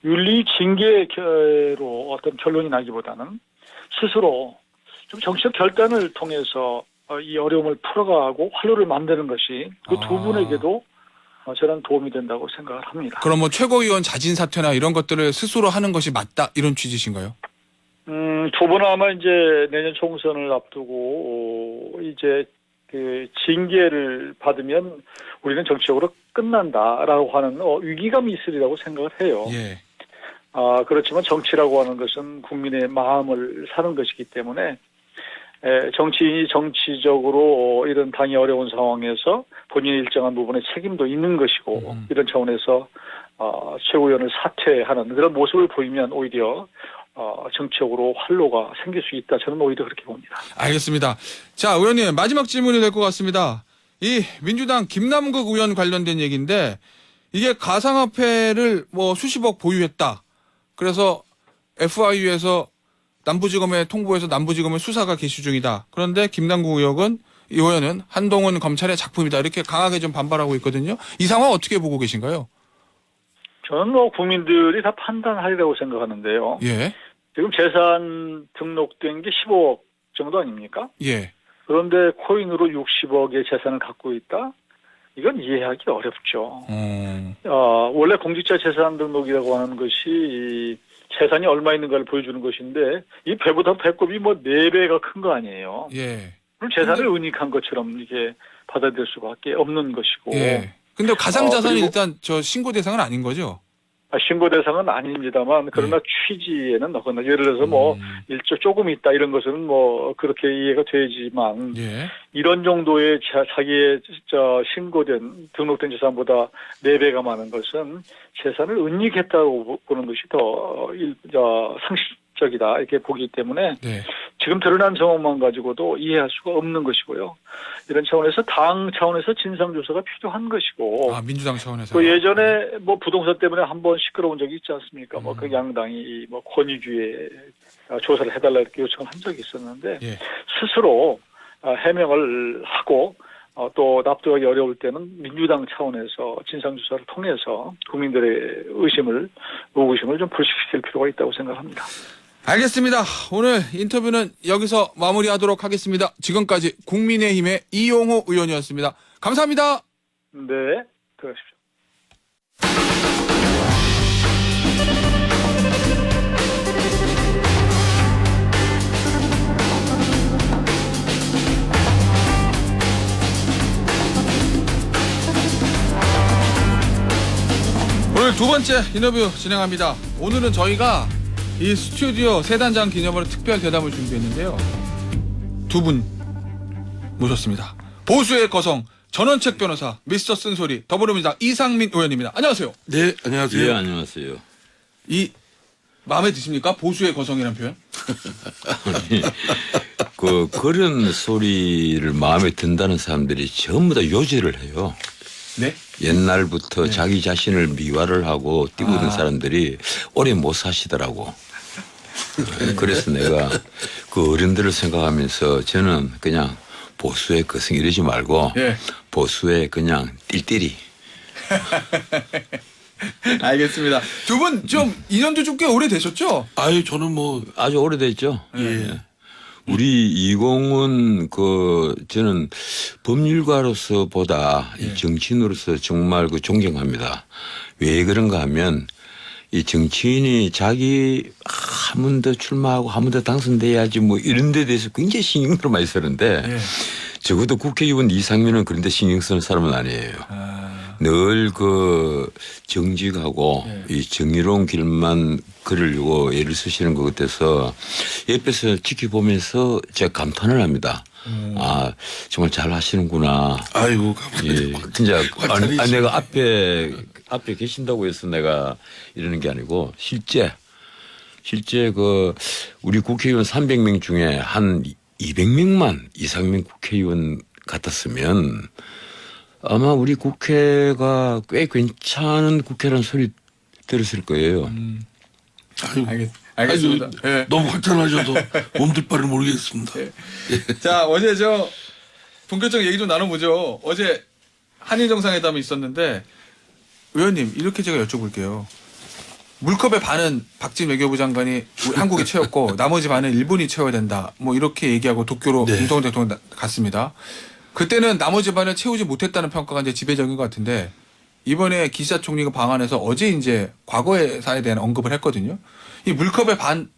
윤리 징계로 어떤 결론이 나기보다는 스스로 좀 정치적 결단을 통해서 이 어려움을 풀어가고 활로를 만드는 것이 그 두 분에게도 저는 도움이 된다고 생각을 합니다. 그럼 뭐 최고위원 자진 사퇴나 이런 것들을 스스로 하는 것이 맞다 이런 취지신가요? 두 분은 아마 이제 내년 총선을 앞두고 이제 그 징계를 받으면 우리는 정치적으로 끝난다라고 하는 위기감이 있으리라고 생각을 해요. 예. 그렇지만 정치라고 하는 것은 국민의 마음을 사는 것이기 때문에 정치인이 정치적으로 이런 당이 어려운 상황에서 본인의 일정한 부분에 책임도 있는 것이고 이런 차원에서 최고위원을 사퇴하는 그런 모습을 보이면 오히려 정치적으로 활로가 생길 수 있다. 저는 오히려 그렇게 봅니다. 알겠습니다. 자, 의원님 마지막 질문이 될 것 같습니다. 이 민주당 김남국 의원 관련된 얘기인데 이게 가상화폐를 뭐 수십억 보유했다. 그래서 FIU에서 남부지검에 통보해서 남부지검의 수사가 개시 중이다. 그런데 김남국 의원은 한동훈 검찰의 작품이다. 이렇게 강하게 좀 반발하고 있거든요. 이 상황 어떻게 보고 계신가요? 저는 뭐 국민들이 다 판단하리라고 생각하는데요. 예. 지금 재산 등록된 게 15억 정도 아닙니까? 예. 그런데 코인으로 60억의 재산을 갖고 있다? 이건 이해하기 어렵죠. 원래 공직자 재산 등록이라고 하는 것이 재산이 얼마 있는가를 보여주는 것인데 이 배보다 배꼽이 뭐 4배가 큰 거 아니에요. 예. 그럼 재산을 은닉한 것처럼 이게 받아들일 수밖에 없는 것이고. 예. 근데 가상자산이 그리고 일단 저 신고 대상은 아닌 거죠? 신고 대상은 아닙니다만 그러나 취지에는 넣거나 예를 들어서 뭐 일조 조금 있다 이런 것은 뭐 그렇게 이해가 되지만 예. 이런 정도의 자기의 신고된 등록된 재산보다 4배가 많은 것은 재산을 은닉했다고 보는 것이 더 상식적이다 이렇게 보기 때문에 네. 지금 드러난 정황만 가지고도 이해할 수가 없는 것이고요. 이런 차원에서 당 차원에서 진상조사가 필요한 것이고 민주당 차원에서. 그 예전에 뭐 부동산 때문에 한번 시끄러운 적이 있지 않습니까? 뭐 그 양당이 뭐 권익위에 조사를 해달라 이렇게 요청을 한 적이 있었는데 예. 스스로 해명을 하고 또 납득하기 어려울 때는 민주당 차원에서 진상조사를 통해서 국민들의 의구심을 좀 불식시킬 필요가 있다고 생각합니다. 알겠습니다. 오늘 인터뷰는 여기서 마무리하도록 하겠습니다. 지금까지 국민의힘의 이용호 의원이었습니다. 감사합니다. 네, 들어가십시오. 오늘 두 번째 인터뷰 진행합니다. 오늘은 저희가 이 스튜디오 세단장 기념으로 특별 대담을 준비했는데요. 두 분 모셨습니다. 보수의 거성 전원책 변호사 미스터 쓴소리 더불어민주당 이상민 의원입니다. 안녕하세요. 네, 안녕하세요. 예, 안녕하세요. 이 마음에 드십니까? 보수의 거성이라는 표현? 그런 소리를 마음에 든다는 사람들이 전부 다 요지를 해요. 네? 옛날부터 자기 자신을 미화를 하고 띄우던 사람들이 오래 못 사시더라고. 그래서 내가 그 어른들을 생각하면서 저는 그냥 보수의 거성 이러지 말고 보수의 그냥 띨띨이. 알겠습니다. 두 분 좀 인연도 좀 꽤 오래되셨죠? 아유, 저는 뭐 아주 오래됐죠. 예. 우리 이공은 저는 법률가로서보다 이 정치인으로서 정말 존경합니다. 왜 그런가 하면 이 정치인이 자기 한 번 더 출마하고 한 번 더 당선돼야지 뭐 이런 데 대해서 굉장히 신경을 많이 쓰는데 적어도 국회의원 이상민은 그런 데 신경 쓰는 사람은 아니에요. 늘 정직하고 이 정의로운 길만 걸으려고 애를 쓰시는 것 같아서 옆에서 지켜보면서 제가 감탄을 합니다. 아 정말 잘 하시는구나. 아이고 예, 감사합니다. 진짜 관찰이 아니, 내가 앞에 계신다고 해서 내가 이러는 게 아니고 실제 그 우리 국회의원 300명 중에 한 200명만 이상명 국회의원 같았으면 아마 우리 국회가 꽤 괜찮은 국회라는 소리 들었을 거예요. 아이고, 알겠습니다. 아이고, 예. 너무 관찰하셔서 몸둘 바를 모르겠습니다. 자, 어제 저 본격적인 얘기 좀 나눠보죠. 어제 한일 정상회담이 있었는데 의원님 이렇게 제가 여쭤볼게요. 물컵의 반은 박진 외교부 장관이 한국이 채웠고 나머지 반은 일본이 채워야 된다. 뭐 이렇게 얘기하고 도쿄로 네. 윤석열 대통령 갔습니다. 그때는 나머지 반을 채우지 못했다는 평가가 이제 지배적인 것 같은데 이번에 기시다 총리가 방한해서 어제 이제 과거의 사에 대한 언급을 했거든요. 이 물컵의 반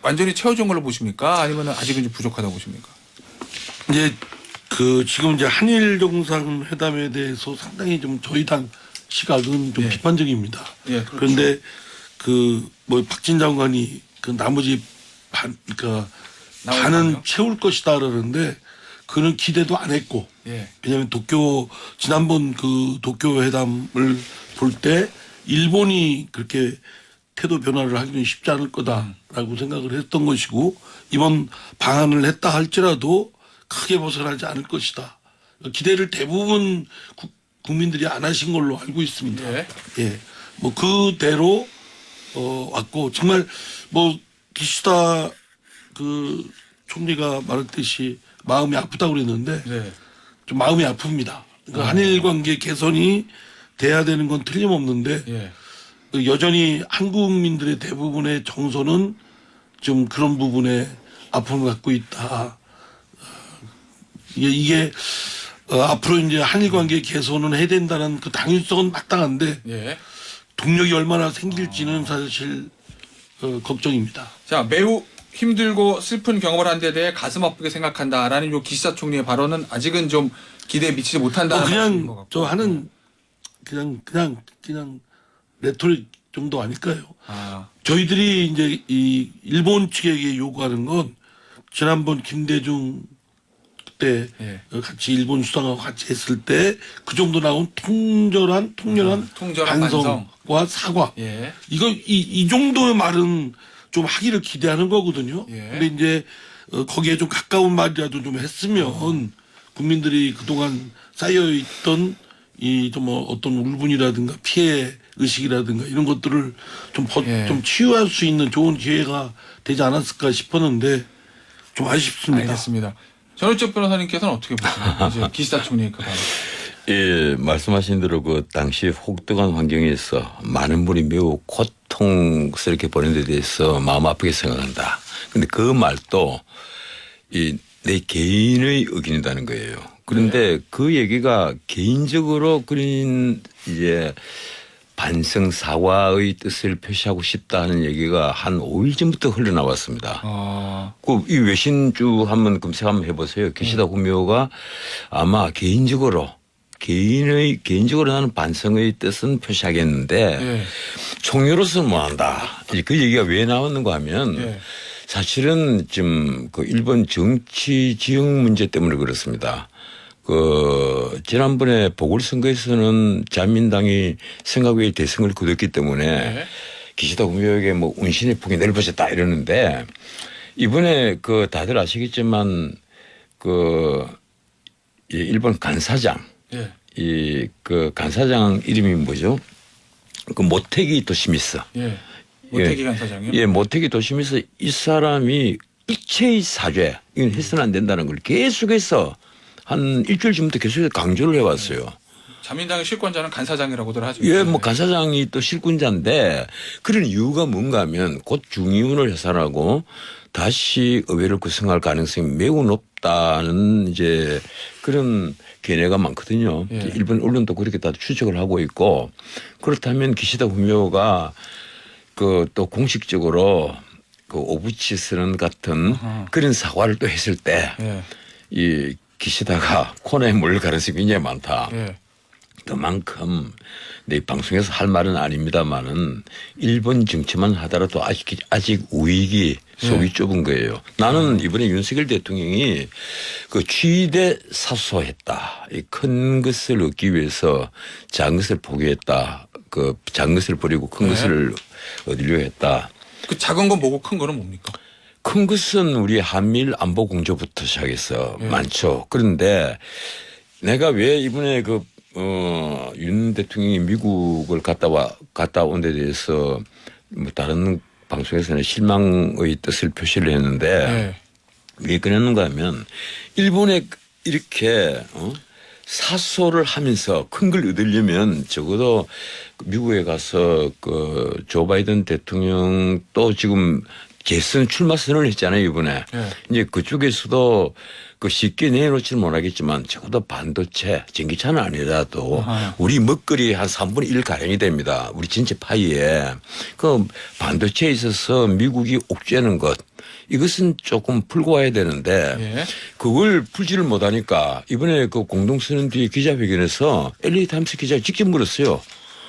완전히 채워준 걸로 보십니까? 아니면 아직은 좀 부족하다고 보십니까? 이제 그 지금 이제 한일 정상회담에 대해서 상당히 좀 저희 당 시각은 좀 예. 비판적입니다. 예, 그렇죠. 그런데 그 뭐 박진 장관이 그 나머지 그러니까 나머지 반은 반이요? 채울 것이다 그러는데 그는 기대도 안 했고 예. 왜냐하면 지난번 그 도쿄 회담을 볼 때 일본이 그렇게 태도 변화를 하기는 쉽지 않을 거다라고 생각을 했던 것이고 이번 방한을 했다 할지라도 크게 벗어나지 않을 것이다. 기대를 대부분 국민들이 안 하신 걸로 알고 있습니다. 예. 예. 뭐 그대로 왔고 정말 뭐 기시다 그 총리가 말했듯이 마음이 아프다고 그랬는데 네. 좀 마음이 아픕니다. 그러니까 한일 관계 개선이 돼야 되는 건 틀림없는데 예. 여전히 한국민들의 대부분의 정서는 좀 그런 부분에 아픔을 갖고 있다. 이게 앞으로 이제 한일 관계 개선은 해야 된다는 그 당위성은 마땅한데 예. 동력이 얼마나 생길지는 사실 걱정입니다. 자, 매우 힘들고 슬픈 경험을 한 데 대해 가슴 아프게 생각한다라는 요 기시다 총리의 발언은 아직은 좀 기대에 미치지 못한다는 말씀인 것 그냥 같고. 저 하는 그냥 레토릭 정도 아닐까요? 아, 저희들이 이제 이 일본 측에게 요구하는 건 지난번 김대중 때 예. 같이 일본 수상하고 같이 했을 때 그 정도 나온 통렬한 통절한 반성과 사과. 예. 이 정도의 말은 좀 하기를 기대하는 거거든요. 예. 근데 이제 거기에 좀 가까운 말이라도 좀 했으면 국민들이 그동안 쌓여있던 이 좀 어떤 울분이라든가 피해 의식이라든가 이런 것들을 예. 좀 치유할 수 있는 좋은 기회가 되지 않았을까 싶었는데 좀 아쉽습니다. 알겠습니다. 전우적 변호사님께서는 어떻게 보시나요? 이제 기시다 총리의 그 발언. 예, 말씀하신 대로 그 당시 혹독한 환경에서 많은 분이 매우 고통스럽게 보낸 데 대해서 마음 아프게 생각한다. 근데 그 말도 내 개인의 의견이라는 거예요. 그런데 그 얘기가 개인적으로 그린 이제 반성 사과의 뜻을 표시하고 싶다는 얘기가 한 5일 전부터 흘러나왔습니다. 이 외신주 한번 검색 한번 해보세요. 기시다 후미오가 아마 개인적으로 나는 반성의 뜻은 표시하겠는데 예. 총리로서는 못한다. 그 얘기가 왜 나왔는가 하면 예. 사실은 지금 그 일본 정치 지형 문제 때문에 그렇습니다. 지난번에 보궐선거에서는 자민당이 생각 외의 대승을 거뒀기 때문에 예. 기시다 후미오에게 뭐 운신의 폭이 넓어졌다 이러는데 이번에 다들 아시겠지만 이 일본 간사장 예. 간사장 이름이 뭐죠? 모테기 도시미스. 예. 모테기 간사장이요? 예, 모테기 도시미스 이 사람이 일체의 사죄 이건 해서는 안 된다는 걸 계속해서 한 일주일 전부터 계속 강조를 해왔어요. 자민당의 실권자는 간사장이라고들 하죠. 예, 뭐 간사장이 또 실권자인데 그런 이유가 뭔가 하면 곧 중의원을 해산하고 다시 의회를 구성할 가능성이 매우 높다는 이제 그런 견해가 많거든요. 예. 일본 언론도 그렇게 다 추적을 하고 있고 그렇다면 기시다 후미오가 또 공식적으로 오부치 선언 같은 그런 사과를 또 했을 때 이 예. 기시다가 코너에 몰릴 가능성이 굉장히 많다. 예. 그만큼 내 방송에서 할 말은 아닙니다만은 일본 정치만 하더라도 아직 우익이 속이 좁은 거예요. 나는 이번에 윤석열 대통령이 그 취대 사소했다. 이 큰 것을 얻기 위해서 작은 것을 포기했다. 그 작은 것을 버리고 큰 것을 얻으려 했다. 그 작은 건 뭐고 큰 거는 뭡니까? 큰 것은 우리 한미일 안보 공조부터 시작해서 많죠. 그런데 내가 왜 이번에 윤 대통령이 미국을 갔다 온 데 대해서 뭐 다른 방송에서는 실망의 뜻을 표시를 했는데 왜 그랬는가 하면 일본에 이렇게 사소를 하면서 큰 걸 얻으려면 적어도 미국에 가서 그 조 바이든 대통령 또 지금 재선 출마 선언을 했잖아요, 이번에. 이제 그쪽에서도 그 쉽게 내놓지는 못하겠지만 적어도 반도체, 전기차는 아니라도 우리 먹거리 한 3분의 1 가량이 됩니다. 우리 전체 파이에. 그 반도체에 있어서 미국이 옥죄는 것. 이것은 조금 풀고 와야 되는데 그걸 풀지를 못하니까 이번에 그 공동선언 뒤에 기자회견에서 LA 타임스 기자가 직접 물었어요.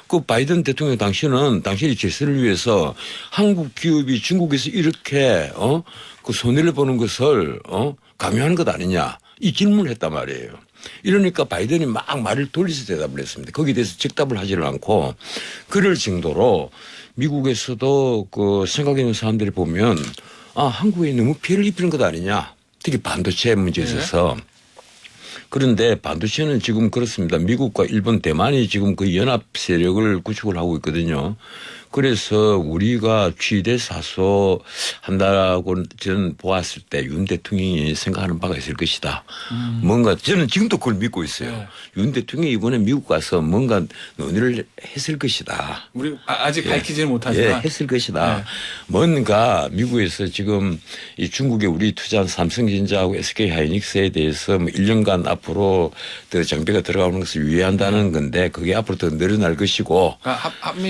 그 바이든 대통령 당신이 재선을 위해서 한국 기업이 중국에서 이렇게 그 손해를 보는 것을 강요하는 것 아니냐 이 질문을 했단 말이에요. 이러니까 바이든이 막 말을 돌려서 대답을 했습니다. 거기에 대해서 즉답을 하지를 않고 그럴 정도로 미국에서도 그 생각 있는 사람들이 보면 한국에 너무 피해를 입히는 것 아니냐. 특히 반도체 문제에 있어서. 그런데 반도체는 지금 그렇습니다. 미국과 일본, 대만이 지금 그 연합 세력을 구축을 하고 있거든요. 그래서 우리가 취대 사소 한다고 저는 보았을 때 윤 대통령이 생각하는 바가 있을 것이다. 뭔가 저는 지금도 그걸 믿고 있어요. 윤 대통령이 이번에 미국 가서 뭔가 논의를 했을 것이다. 우리 아직 밝히지는 못하지만 했을 것이다. 뭔가 미국에서 지금 이 중국에 우리 투자한 삼성전자하고 SK 하이닉스에 대해서 뭐 1년간 앞으로 더 정비가 들어가는 것을 유예한다는 건데 그게 앞으로 더 늘어날 것이고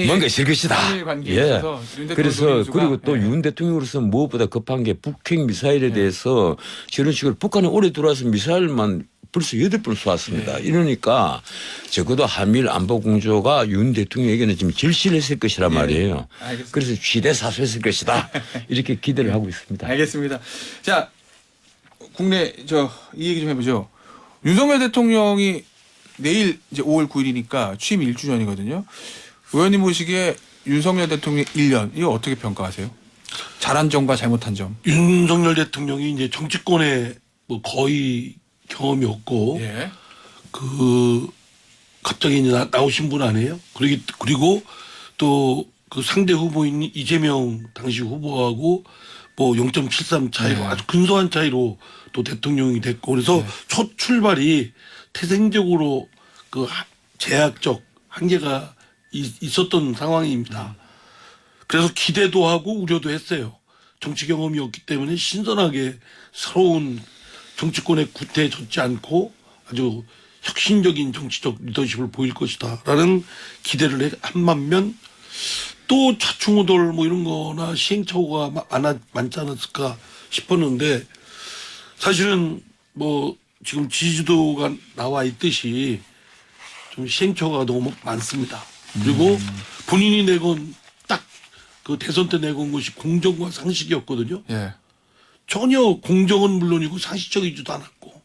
뭔가 있을 것이다. 관계에서 그래서 그리고 또 윤 대통령으로서 무엇보다 급한 게 북핵 미사일에 대해서 저런 식으로 북한에 오래 들어와서 미사일만 벌써 8번 쏘았습니다. 이러니까 적어도 한미일 안보 공조가 윤 대통령에게는 지금 절실했을 했을 것이란 말이에요. 알겠습니다. 그래서 취대 사수했을 것이다. 이렇게 기대를 하고 있습니다. 알겠습니다. 자, 국내 이 얘기 좀 해보죠. 윤석열 대통령이 내일 이제 5월 9일이니까 취임 1주 전이거든요. 의원님 보시기에 윤석열 대통령 1년 이거 어떻게 평가하세요? 잘한 점과 잘못한 점. 윤석열 대통령이 이제 정치권에 뭐 거의 경험이 없고 그 갑자기 이제 나오신 분 아니에요? 그리고 또 그 상대 후보인 이재명 당시 후보하고 뭐 0.73 차이로 아주 근소한 차이로 또 대통령이 됐고 그래서 첫 출발이 태생적으로 그 제약적 한계가 있었던 상황입니다. 그래서 기대도 하고 우려도 했어요. 정치 경험이 없기 때문에 신선하게 새로운 정치권에 구태졌지 않고 아주 혁신적인 정치적 리더십을 보일 것이다 라는 기대를 한 반면 또 좌충우돌 뭐 이런 거나 시행착오가 많지 않았을까 싶었는데 사실은 뭐 지금 지지도가 나와 있듯이 좀 시행착오가 너무 많습니다. 그리고 본인이 내건 딱 그 대선 때 내건 것이 공정과 상식이었거든요. 전혀 공정은 물론이고 상식적이지도 않았고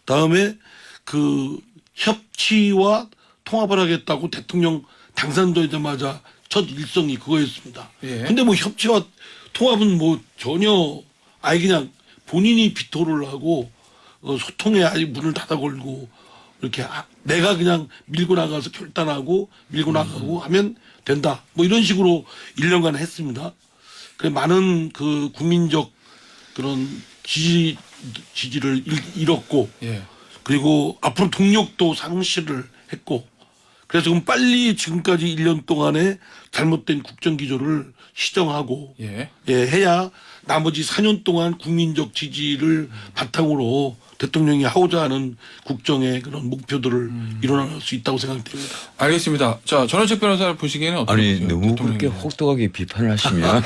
다음에 그 협치와 통합을 하겠다고 대통령 당선되자마자 첫 일성이 그거였습니다. 근데 뭐 협치와 통합은 뭐 전혀 아예 그냥 본인이 비토를 하고 소통에 아예 문을 닫아 걸고 이렇게 내가 그냥 밀고 나가서 결단하고 밀고 나가고 하면 된다. 뭐 이런 식으로 1년간 했습니다. 그래 많은 그 국민적 그런 지지를 잃었고 그리고 앞으로 동력도 상실을 했고 그래서 그럼 빨리 지금까지 1년 동안에 잘못된 국정기조를 시정하고 해야 나머지 4년 동안 국민적 지지를 바탕으로 대통령이 하고자 하는 국정의 그런 목표들을 이뤄낼 수 있다고 생각됩니다. 알겠습니다. 자, 전원책 변호사 보시기에는 어떻게 아니 보세요? 너무 대통령이. 그렇게 혹독하게 비판을 하시면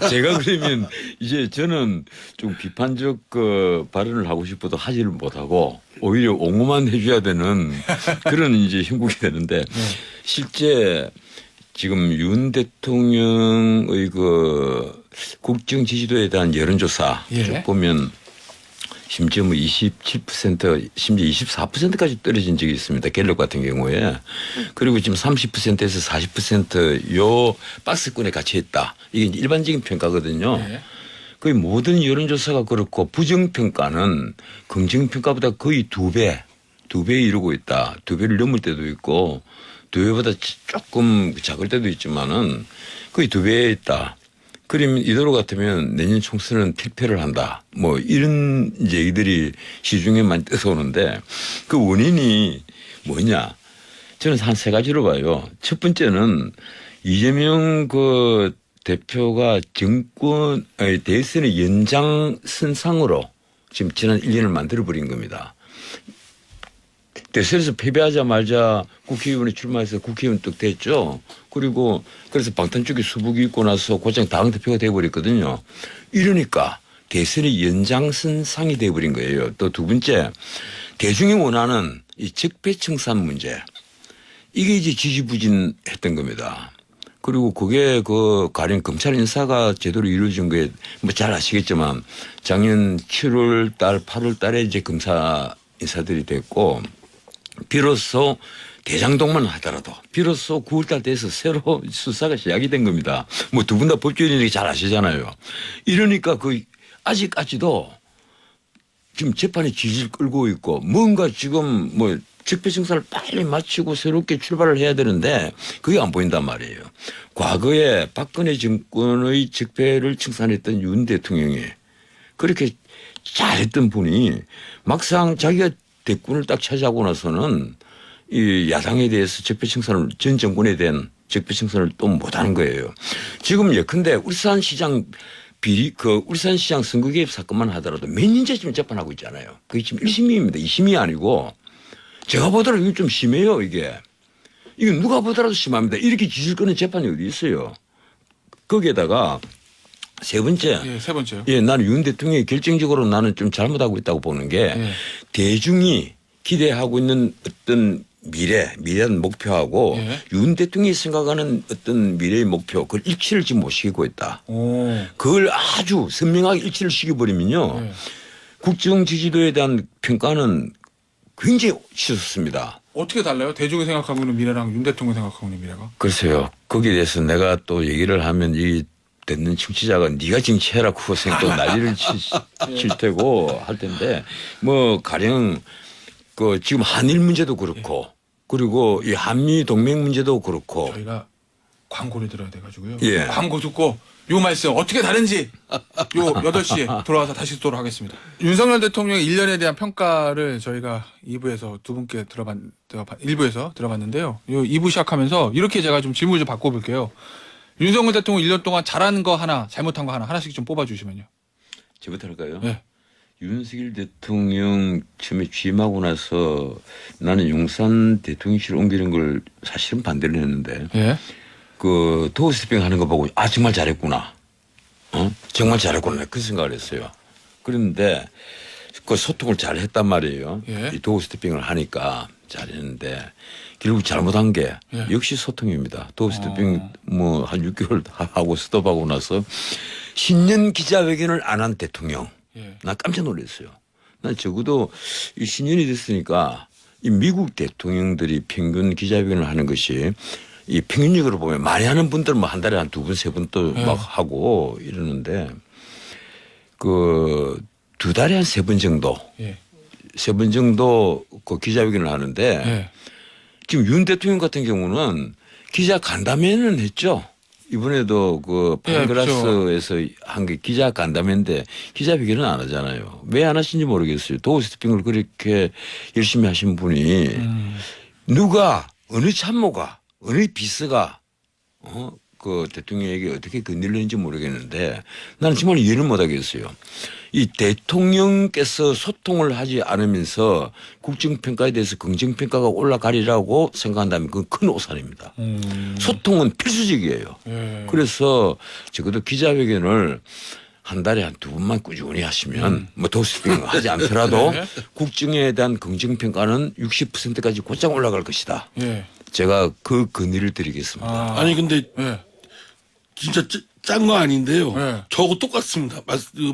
제가 그러면 이제 저는 좀 비판적 그 발언을 하고 싶어도 하지를 못하고 오히려 옹호만 해줘야 되는 그런 이제 형국이 되는데 실제 지금 윤 대통령의 그 국정 지지도에 대한 여론조사 예. 쭉 보면 심지어 뭐 27% 심지어 24%까지 떨어진 적이 있습니다. 갤럽 같은 경우에. 그리고 지금 30%에서 40%요 박스권에 갇혀 있다. 이게 이제 일반적인 평가거든요. 예. 거의 모든 여론조사가 그렇고 부정평가는 긍정평가보다 거의 두 배 이루고 있다. 2배를 넘을 때도 있고 2배보다 조금 작을 때도 있지만은 거의 2배에 있다. 그러면 이대로 같으면 내년 총선은 필패를 한다. 뭐 이런 얘기들이 시중에 많이 떠서오는데 그 원인이 뭐냐. 저는 한 3가지로 봐요. 첫 번째는 이재명 그 대표가 대선의 연장선상으로 지금 지난 1년을 만들어버린 겁니다. 대선에서 패배하자마자 국회의원에 출마해서 국회의원 뚝 됐죠. 그리고 그래서 방탄쪽에 수복이 있고 나서 곧장 당대표가 돼버렸거든요. 이러니까 대선의 연장선상이 돼버린 거예요. 또 두 번째, 대중이 원하는 이 적폐청산 문제. 이게 이제 지지부진했던 겁니다. 그리고 그게 그 가령 검찰 인사가 제대로 이루어진 게 뭐 잘 아시겠지만 작년 7월 달, 8월 달에 이제 검사 인사들이 됐고 비로소 대장동만 하더라도 비로소 9월달 돼서 새로 수사가 시작이 된 겁니다. 뭐 두 분 다 법조인이니까 잘 아시잖아요. 이러니까 그 아직까지도 지금 재판이 질질 끌고 있고 뭔가 지금 뭐 적폐청산을 빨리 마치고 새롭게 출발을 해야 되는데 그게 안 보인단 말이에요. 과거에 박근혜 정권의 적폐를 청산했던 윤 대통령이 그렇게 잘했던 분이 막상 자기가 대권을 딱 차지하고 나서는 이 야당에 대해서 적폐청산을 전 정권에 대한 적폐청산을 또 못하는 거예요. 지금 예컨대 울산시장 울산시장 선거개입 사건만 하더라도 몇 년째 지금 재판하고 있잖아요. 그게 지금 1심입니다. 2심이 아니고 제가 보더라도 이거 좀 심해요. 이게 누가 보더라도 심합니다. 이렇게 지질 거는 재판이 어디 있어요. 거기에다가 세 번째. 예, 세 번째요. 예, 나는 윤 대통령이 결정적으로 나는 좀 잘못하고 있다고 보는 게 예. 대중이 기대하고 있는 어떤 미래한 목표하고 예. 윤 대통령이 생각하는 어떤 미래의 목표 그걸 일치를 지금 못 시키고 있다. 오. 그걸 아주 선명하게 일치를 시켜버리면요. 예. 국정 지지도에 대한 평가는 굉장히 치솟습니다. 어떻게 달라요? 대중이 생각하고 있는 미래랑 윤 대통령이 생각하고 있는 미래가? 글쎄요. 거기에 대해서 내가 또 얘기를 하면 이 듣는 청취자가 네가 정치해라 그거 생각 또 난리를 칠 테고 할 텐데 뭐 가령 그 지금 한일 문제도 그렇고 그리고 이 한미 동맹 문제도 그렇고 저희가 광고를 들어야 돼가지고요. 예. 광고 듣고 요 말씀 어떻게 다른지 요 8시에 돌아와서 다시 듣도록 하겠습니다. 윤석열 대통령의 1년에 대한 평가를 저희가 2부에서 두 분께 1부에서 들어봤는데요. 요 2부 시작하면서 이렇게 제가 좀 질문을 좀 바꿔볼게요. 윤석열 대통령 1년 동안 잘하는 거 하나, 잘못한 거 하나, 하나씩 좀 뽑아주시면요. 저부터 할까요? 네. 윤석열 대통령 처음에 취임하고 나서 나는 용산 대통령실 옮기는 걸 사실은 반대를 했는데 예. 그 도어 스태핑 하는 거 보고 아 정말 잘했구나. 정말 잘했구나. 그 생각을 했어요. 그런데 그 소통을 잘 했단 말이에요. 예. 이 도어 스태핑을 하니까 잘했는데 결국 잘못한 게 예. 역시 소통입니다. 도어 스태핑 뭐 한 6개월 하고 스톱하고 나서 신년 기자회견을 안 한 대통령. 예. 나 깜짝 놀랐어요. 난 적어도 이 신년이 됐으니까 이 미국 대통령들이 평균 기자회견을 하는 것이 이 평균적으로 보면 많이 하는 분들은 뭐 한 달에 한 2번, 3번 또 막 하고 이러는데 그 2달에 한 3번 정도, 예. 3번 정도 그 기자회견을 하는데 예. 지금 윤 대통령 같은 경우는 기자 간담회는 했죠. 이번에도 그 판그라스에서 한 게 기자 간담회인데 기자회견은 안 하잖아요. 왜 안 하신지 모르겠어요. 도어 스태핑을 그렇게 열심히 하신 분이 누가 어느 참모가 어느 비서가 그 대통령에게 어떻게 건드렸는지 모르겠는데 나는 정말 이해를 못하겠어요. 이 대통령께서 소통을 하지 않으면서 국정평가에 대해서 긍정평가가 올라가리라고 생각한다면 그건 큰 오산입니다. 소통은 필수적이에요. 예. 그래서 적어도 기자회견을 한 달에 한 2번만 꾸준히 하시면 뭐 도스팅 하지 않더라도 네. 국정에 대한 긍정평가는 60%까지 곧장 올라갈 것이다. 예. 제가 그 건의를 드리겠습니다. 아니 근데 예. 진짜 짠 거 아닌데요. 네. 저하고 똑같습니다.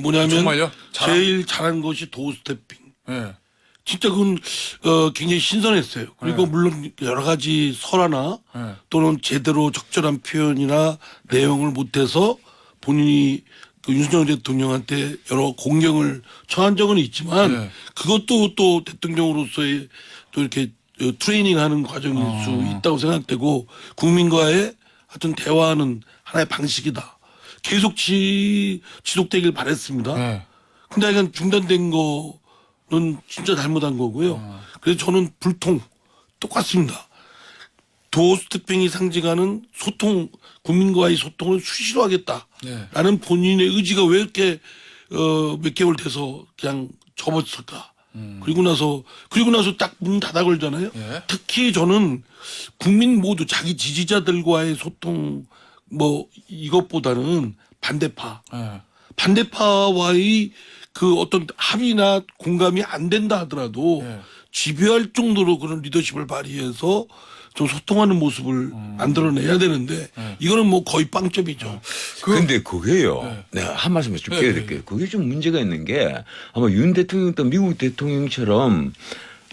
뭐냐면 정말요? 제일 잘한 것이 도어스태핑. 예. 진짜 그건 굉장히 신선했어요. 그리고 물론 여러 가지 설화나 네. 또는 제대로 적절한 표현이나 내용을 못해서 본인이 그 윤석열 대통령한테 여러 공경을 처한 적은 있지만 네. 그것도 또 대통령으로서의 또 이렇게 트레이닝하는 과정일 수 있다고 생각되고 국민과의 하여튼 대화하는 하나의 방식이다. 계속 지속되길 바랬습니다. 네. 근데 약간 중단된 거는 진짜 잘못한 거고요. 그래서 저는 불통 똑같습니다. 도어스태핑이 상징하는 소통, 국민과의 소통을 수시로 하겠다라는 네. 본인의 의지가 왜 이렇게 몇 개월 돼서 그냥 접었을까? 그리고 나서 딱 문 닫아 걸잖아요. 예. 특히 저는 국민 모두 자기 지지자들과의 소통 뭐 이것보다는 반대파. 예. 반대파와의 그 어떤 합의나 공감이 안 된다 하더라도 예. 지배할 정도로 그런 리더십을 발휘해서 좀 소통하는 모습을 만들어내야 되는데 이거는 뭐 거의 빵점이죠. 근데 그게요. 내가 한 말씀만 좀 드려야 될게요. 그게 좀 문제가 있는 게 아마 윤 대통령도 미국 대통령처럼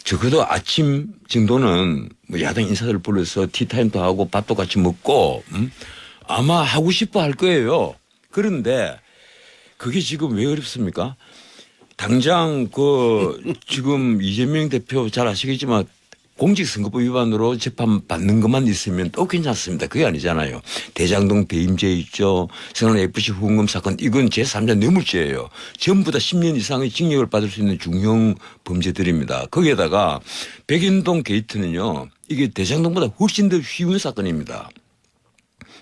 적어도 아침 정도는 뭐 야당 인사들 불러서 티타임도 하고 밥도 같이 먹고 아마 하고 싶어 할 거예요. 그런데 그게 지금 왜 어렵습니까? 당장 그 지금 이재명 대표 잘 아시겠지만 공직선거법 위반으로 재판 받는 것만 있으면 또 괜찮습니다. 그게 아니잖아요. 대장동 배임죄 있죠. 성남 FC 후원금 사건 이건 제3자 뇌물죄예요. 전부 다 10년 이상의 징역을 받을 수 있는 중형 범죄들입니다. 거기에다가 백인동 게이트는요. 이게 대장동보다 훨씬 더 쉬운 사건입니다.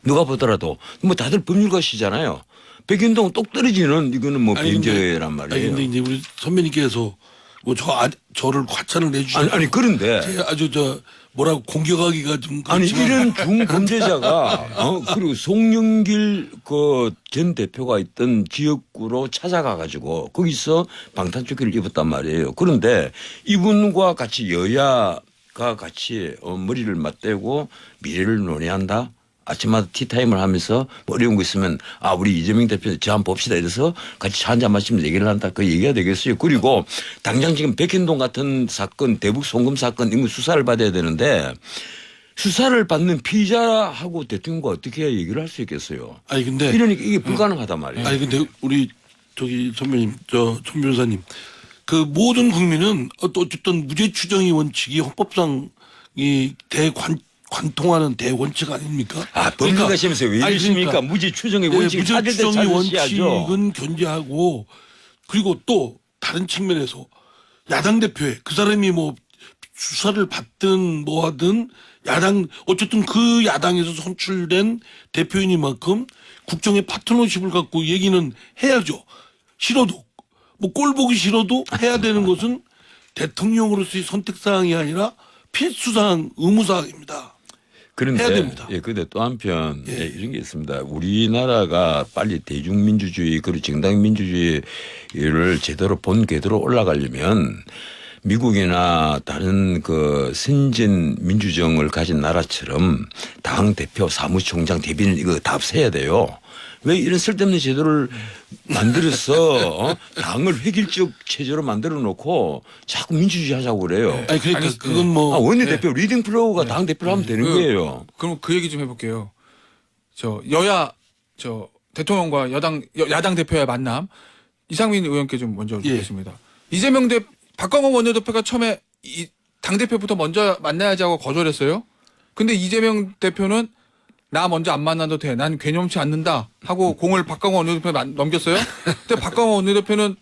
누가 보더라도 뭐 다들 법률가시잖아요. 백인동 똑 떨어지는 이거는 뭐 배임죄란 말이에요. 근데 이제 우리 선배님께서 뭐 저를 과찬을 내주시면 아니 그런데 아주 뭐라고 공격하기가 좀 아니 그렇지만 이런 중범죄자가 그리고 송영길 그 전 대표가 있던 지역구로 찾아가 가지고 거기서 방탄조끼를 입었단 말이에요. 그런데 이분과 같이 여야가 같이 머리를 맞대고 미래를 논의한다. 아침마다 티타임을 하면서 뭐 어려운 거 있으면 우리 이재명 대표 저 한번 봅시다 이래서 같이 차 한잔 마시면서 얘기를 한다. 그 얘기가 되겠어요. 그리고 당장 지금 백현동 같은 사건 대북 송금 사건 이거 수사를 받아야 되는데 수사를 받는 피의자하고 대통령과 어떻게 얘기를 할 수 있겠어요. 아니 근데 이러니까 이게 불가능하단 말이에요. 아니 근데 우리 선배님 전 변호사님 그 모든 국민은 어쨌든 무죄 추정의 원칙이 헌법상 이 관통하는 대원칙 아닙니까? 법률가시면서 왜 이러십니까? 무죄 추정의 원칙을 무죄 찾을 때 추정의 찾으셔야죠. 원칙은 견제하고 그리고 또 다른 측면에서 야당 대표에 그 사람이 뭐 수사를 받든 뭐 하든 야당 어쨌든 그 야당에서 선출된 대표이니만큼 국정의 파트너십을 갖고 얘기는 해야죠. 싫어도 뭐 꼴 보기 싫어도 해야 되는 것은 대통령으로서의 선택사항이 아니라 필수사항 의무사항입니다. 그런데 해야 됩니다. 그런데 또 한편 이런 게 있습니다. 우리나라가 빨리 대중민주주의 그리고 정당민주주의를 제대로 본 궤도로 올라가려면 미국이나 다른 그 선진 민주정을 가진 나라처럼 당 대표, 사무총장, 대변인 이거 다 없애야 돼요. 왜 이런 쓸데없는 제도를 만들어서 당을 획일적 체제로 만들어 놓고 자꾸 민주주의 하자고 그래요. 아니 그러니까 그건 뭐 원내대표 리딩 플로우가 당 대표로 하면 되는 거예요. 그럼 그 얘기 좀 해볼게요. 여야 대통령과 야당 대표의 만남 이상민 의원께 좀 먼저 묻겠습니다. 이재명 박광원 원내대표가 처음에 당 대표부터 먼저 만나야지 하고 거절했어요. 근데 이재명 대표는 나 먼저 안 만나도 돼. 난 괴념치 않는다 하고 공을 박광원 원내대표에 넘겼어요. 근데 박광원 원내대표는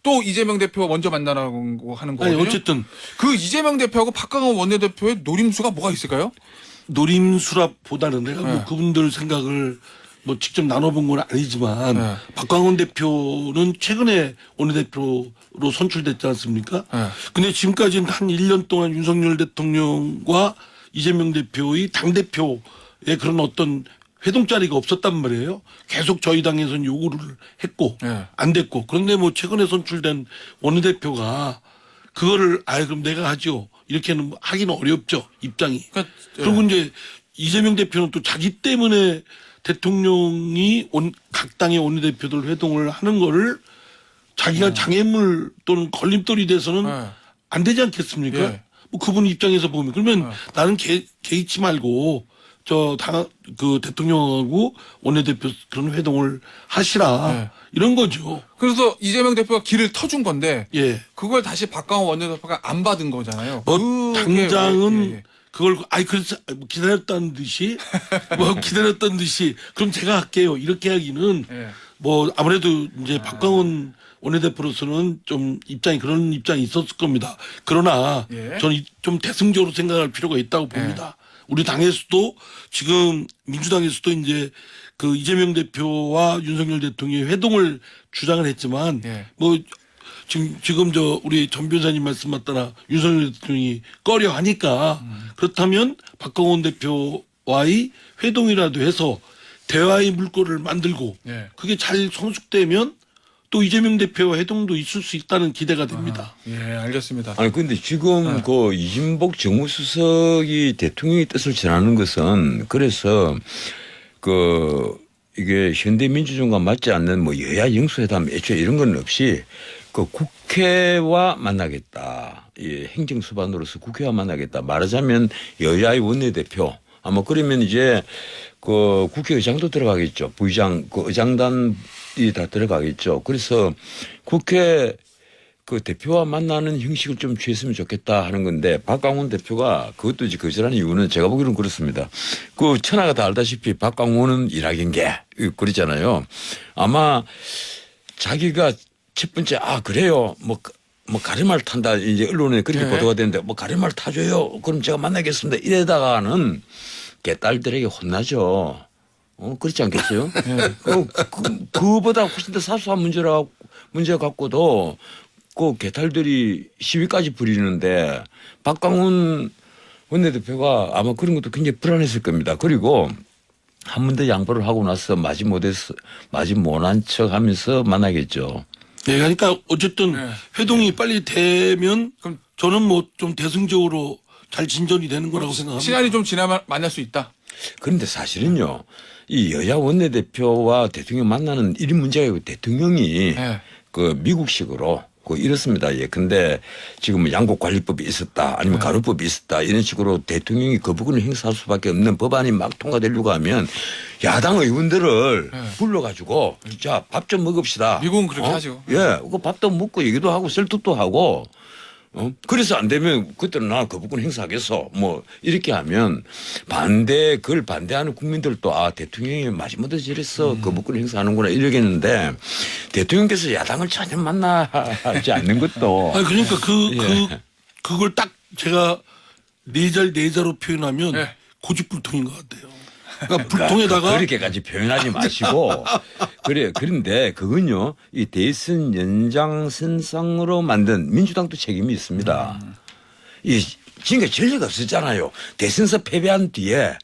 또 이재명 대표와 먼저 만나라고 하는 거거든요. 아니 어쨌든 그 이재명 대표하고 박광원 원내대표의 노림수가 뭐가 있을까요? 노림수랍보다는 내가 뭐 네. 그분들 생각을 뭐 직접 나눠본 건 아니지만 네. 박광원 대표는 최근에 원내대표로 선출됐지 않습니까? 네. 근데 지금까지는 한 1년 동안 윤석열 대통령과 이재명 대표의 당대표의 그런 어떤 회동 자리가 없었단 말이에요. 계속 저희 당에서는 요구를 했고 네. 안 됐고. 그런데 뭐 최근에 선출된 원내대표가 그거를 그럼 내가 하죠. 이렇게는 하기는 어렵죠. 입장이. 그러니까, 그리고 이제 이재명 대표는 또 자기 때문에 대통령이 각 당의 원내대표들 회동을 하는 거를 자기가 장애물 또는 걸림돌이 돼서는 네. 안 되지 않겠습니까? 예. 뭐 그분 입장에서 보면 그러면 나는 개의치 말고 그 대통령하고 원내대표 그런 회동을 하시라 네. 이런 거죠. 그래서 이재명 대표가 길을 터준 건데 예. 그걸 다시 박광원 원내대표가 안 받은 거잖아요. 뭐 그게 당장은 예. 그걸 그래서 기다렸다는 듯이 뭐 기다렸던 듯이 그럼 제가 할게요 이렇게 하기는 예. 뭐 아무래도 이제 박광원 원내대표로서는 좀 그런 입장이 있었을 겁니다. 그러나 예. 저는 좀 대승적으로 생각할 필요가 있다고 봅니다. 우리 당에서도 지금 민주당에서도 이제 그 이재명 대표와 윤석열 대통령이 회동을 주장을 했지만 예. 뭐 지금 우리 전 변호사님 말씀 맞다나 윤석열 대통령이 꺼려 하니까 그렇다면 박광원 대표와의 회동이라도 해서 대화의 물꼬를 만들고 예. 그게 잘 성숙되면 또 이재명 대표와 회동도 있을 수 있다는 기대가 됩니다. 예, 알겠습니다. 아니 근데 지금 그 이진복 정무수석이 대통령의 뜻을 전하는 것은 그래서 그 이게 현대민주주의가 맞지 않는 뭐 여야 영수회담 애초에 이런 건 없이 그 국회와 만나겠다. 이 행정수반으로서 국회와 만나겠다. 말하자면 여야의 원내대표 아마 그러면 이제 그 국회의장도 들어가겠죠. 부의장 그 의장단이 다 들어가겠죠. 그래서 국회 그 대표와 만나는 형식을 좀 취했으면 좋겠다 하는 건데 박광원 대표가 그것도 이제 거절하는 이유는 제가 보기로는 그렇습니다. 그 천하가 다 알다시피 박광원은 일하긴게 그러잖아요. 아마 자기가 첫 번째 그래요. 뭐 가르마를 탄다 이제 언론에 그렇게 네. 보도가 되는데 뭐 가르마를 타줘요. 그럼 제가 만나겠습니다. 이래다가는 개딸들에게 혼나죠. 그렇지 않겠어요? 그거보다 훨씬 더 사소한 문제 갖고도 그 개딸들이 시위까지 부리는데 박광훈 원내대표가 아마 그런 것도 굉장히 불안했을 겁니다. 그리고 한 번 더 양보를 하고 나서 마지 못한 척 하면서 만나겠죠. 네, 그러니까 어쨌든 네. 회동이 빨리 되면 그럼 저는 뭐 좀 대승적으로 잘 진전이 되는 거라고 생각합니다. 시간이 좀 지나면 만날 수 있다. 그런데 사실은요, 이 여야 원내대표와 대통령 만나는 이런 문제가 있고 대통령이 네. 그 미국식으로 이렇습니다. 예. 근데 지금 양곡관리법이 있었다 아니면 가루법이 있었다 이런 식으로 대통령이 거부권을 행사할 수밖에 없는 법안이 막 통과되려고 하면 야당 의원들을 불러가지고 자, 밥 좀 먹읍시다. 미국은 그렇게 하죠. 예. 그 밥도 먹고 얘기도 하고 설득도 하고 그래서 안 되면 그때는 나 거부권 행사하겠어. 뭐 이렇게 하면 그걸 반대하는 국민들도 대통령이 마지못해 저랬어. 거부권 행사하는구나 이러겠는데 대통령께서 야당을 전혀 만나지 않는 것도 그러니까 그걸 딱 제가 내자로 표현하면 네. 고집불통인 것 같아요. 그러니까 불통에다가 그렇게까지 표현하지 마시고 그런데 그건요 이 대선 연장선상으로 만든 민주당도 책임이 있습니다. 이 지금까지 전례가 없었잖아요. 대선에서 패배한 뒤에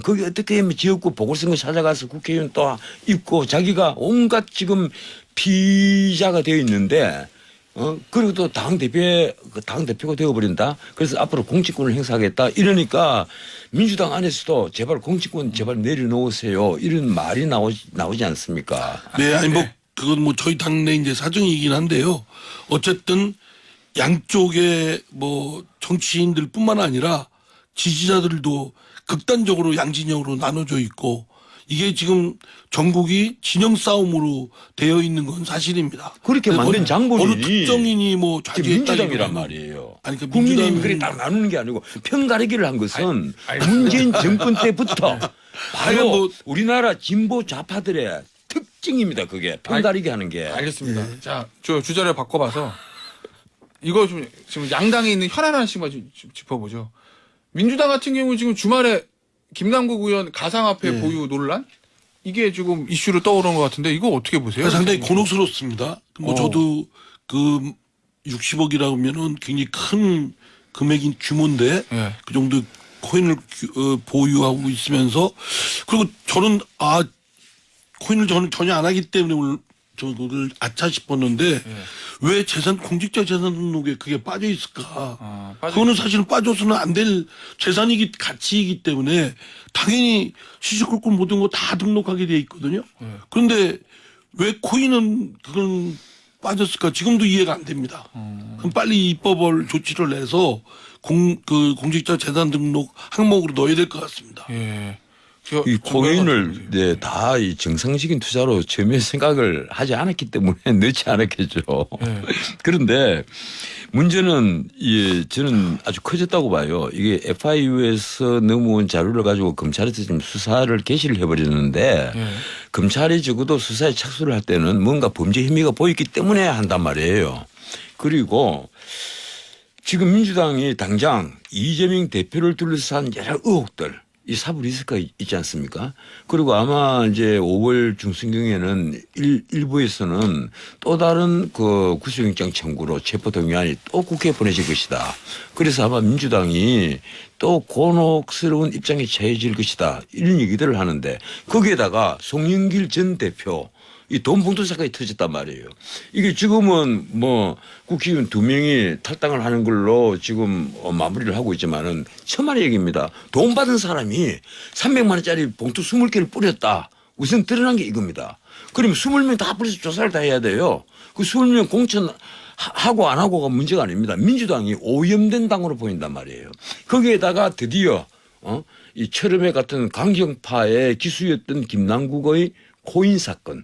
거기 어떻게 하면 지역구 보궐선거 찾아가서 국회의원 또 있고 자기가 온갖 지금 피자가 되어 있는데 그리고 또 당대표가 되어버린다. 그래서 앞으로 공직권을 행사하겠다. 이러니까 민주당 안에서도 제발 공직권 제발 내려놓으세요. 이런 말이 나오지 않습니까? 네, 아니 뭐 그건 뭐 저희 당내 이제 사정이긴 한데요. 어쨌든 양쪽의 뭐 정치인들뿐만 아니라 지지자들도 극단적으로 양진영으로 나눠져 있고 이게 지금 전국이 진영 싸움으로 되어 있는 건 사실입니다. 그렇게 만든 장본인이 어느 특정인이 뭐 민주당이란 말이에요. 아니, 그러니까 국민이 민주당은 그렇게 딱 나누는 게 아니고 편가르기를 한 것은 문재인 정권 때부터 바로 뭐 우리나라 진보 좌파들의 특징입니다. 그게 편가르기 하는 게. 알겠습니다. 자, 저 주제를 바꿔봐서 이거 지금 양당에 있는 현안 하나씩만 좀 짚어보죠. 민주당 같은 경우 지금 주말에 김남국 의원 가상화폐 네. 보유 논란 이게 지금 이슈로 떠오르는 것 같은데 이거 어떻게 보세요? 상당히 곤혹스럽습니다. 뭐 저도 그 60억이라고 하면은 굉장히 큰 금액인 규모인데 예. 그 정도 코인을 보유하고 있으면서 그리고 저는 코인을 저는 전혀 안 하기 때문에 오늘 저거를 아차 싶었는데 왜 공직자 재산 등록에 그게 빠져 있을까? 그거는 사실은 빠져서는 안 될 가치이기 때문에 당연히 시시콜콜 모든 거 다 등록하게 돼 있거든요. 그런데 왜 코인은 그건 빠졌을까? 지금도 이해가 안 됩니다. 그럼 빨리 입법을 조치를 내서 공직자 재산 등록 항목으로 넣어야 될 것 같습니다. 예. 이 코인을 네, 다 이 정상적인 투자로 처음에 생각을 하지 않았기 때문에 넣지 않았겠죠. 네. 그런데 문제는 저는 아주 커졌다고 봐요. 이게 FIU에서 넘어온 자료를 가지고 검찰에서 지금 수사를 개시를 해버렸는데 네. 검찰이 적어도 수사에 착수를 할 때는 뭔가 범죄 혐의가 보였기 때문에 한단 말이에요. 그리고 지금 민주당이 당장 이재명 대표를 둘러싼 여러 의혹들 이 사부 리스크가 있지 않습니까? 그리고 아마 이제 5월 중순경에는 일부에서는 또 다른 그 구속영장 청구로 체포동의안이 또 국회에 보내질 것이다. 그래서 아마 민주당이 또 곤혹스러운 입장에 처해질 것이다. 이런 얘기들을 하는데 거기에다가 송영길 전 대표 이 돈 봉투 사건이 터졌단 말이에요. 이게 지금은 뭐 국회의원 2명이 탈당을 하는 걸로 지금 마무리를 하고 있지만은 천만의 얘기입니다. 돈 받은 사람이 300만 원짜리 봉투 20개를 뿌렸다. 우선 드러난 게 이겁니다. 그러면 20명 다 뿌려서 조사를 다 해야 돼요. 그 20명 공천하고 안 하고가 문제가 아닙니다. 민주당이 오염된 당으로 보인단 말이에요. 거기에다가 드디어 이 철음회 같은 강경파의 기수였던 김남국의 코인 사건.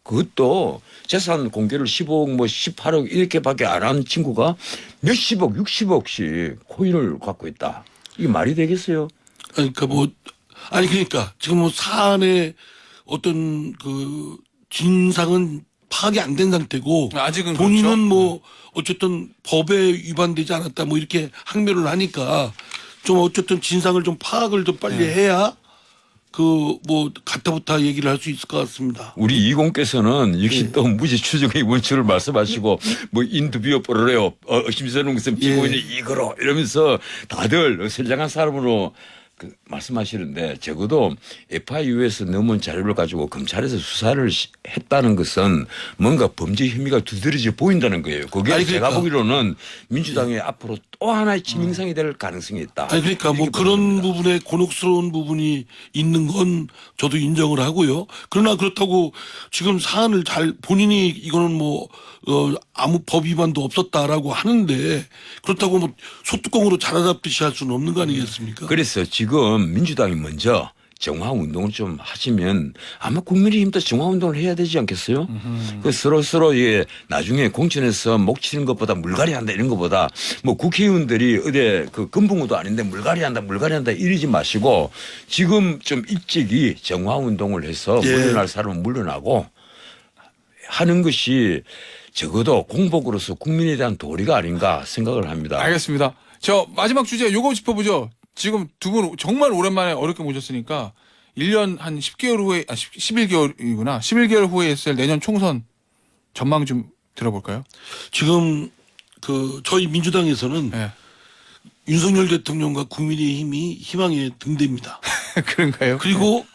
그것도 재산 공개를 15억 뭐 18억 이렇게밖에 안 한 친구가 몇십억 60억씩 코인을 갖고 있다. 이게 말이 되겠어요? 그러니까 지금 뭐 사안의 어떤 그 진상은 파악이 안 된 상태고 아직은 본인은 그렇죠. 뭐 어쨌든 법에 위반되지 않았다 뭐 이렇게 항명을 하니까 좀 어쨌든 진상을 좀 파악을 좀 빨리 해야 뭐 가타부타 얘기를 할 수 있을 것 같습니다. 우리 이공께서는 역시 또 무죄 추정의 원칙을 말씀하시고 뭐 인터뷰어 뽀르래요. 의심스러운 것은 피고인이 이거로 이러면서 다들 선량한 사람으로 말씀하시는데 적어도 FIU에서 넘은 자료를 가지고 검찰에서 수사를 했다는 것은 뭔가 범죄 혐의가 두드러져 보인다는 거예요. 그게 제가 보기로는 민주당의 앞으로 또 하나의 치명상이 될 가능성이 있다. 그러니까 뭐 그런 부분에 곤혹스러운 부분이 있는 건 저도 인정을 하고요. 그러나 그렇다고 지금 사안을 본인이 이거는 뭐 아무 법 위반도 없었다라고 하는데 그렇다고 뭐 소뚜껑으로 자라잡듯이 할 수는 없는 거 아니겠습니까? 그래서 지금 민주당이 먼저 정화운동을 좀 하시면 아마 국민의힘도 정화운동을 해야 되지 않겠어요? 그 서로 나중에 공천에서 목 치는 것보다 물갈이 한다 이런 것보다 뭐 국회의원들이 어디 그 금붕어도 아닌데 물갈이 한다 이러지 마시고 지금 좀 일찍이 정화운동을 해서 물러날 사람은 물러나고 하는 것이 적어도 공복으로서 국민에 대한 도리가 아닌가 생각을 합니다. 알겠습니다. 저 마지막 주제 요거 짚어보죠. 지금 두 분 정말 오랜만에 어렵게 모셨으니까 1년 한 10개월 후에 11개월이구나. 11개월 후에 있을 내년 총선 전망 좀 들어볼까요? 지금 저희 민주당에서는 네. 윤석열 대통령과 국민의힘이 희망의 등대입니다. 그런가요? 그리고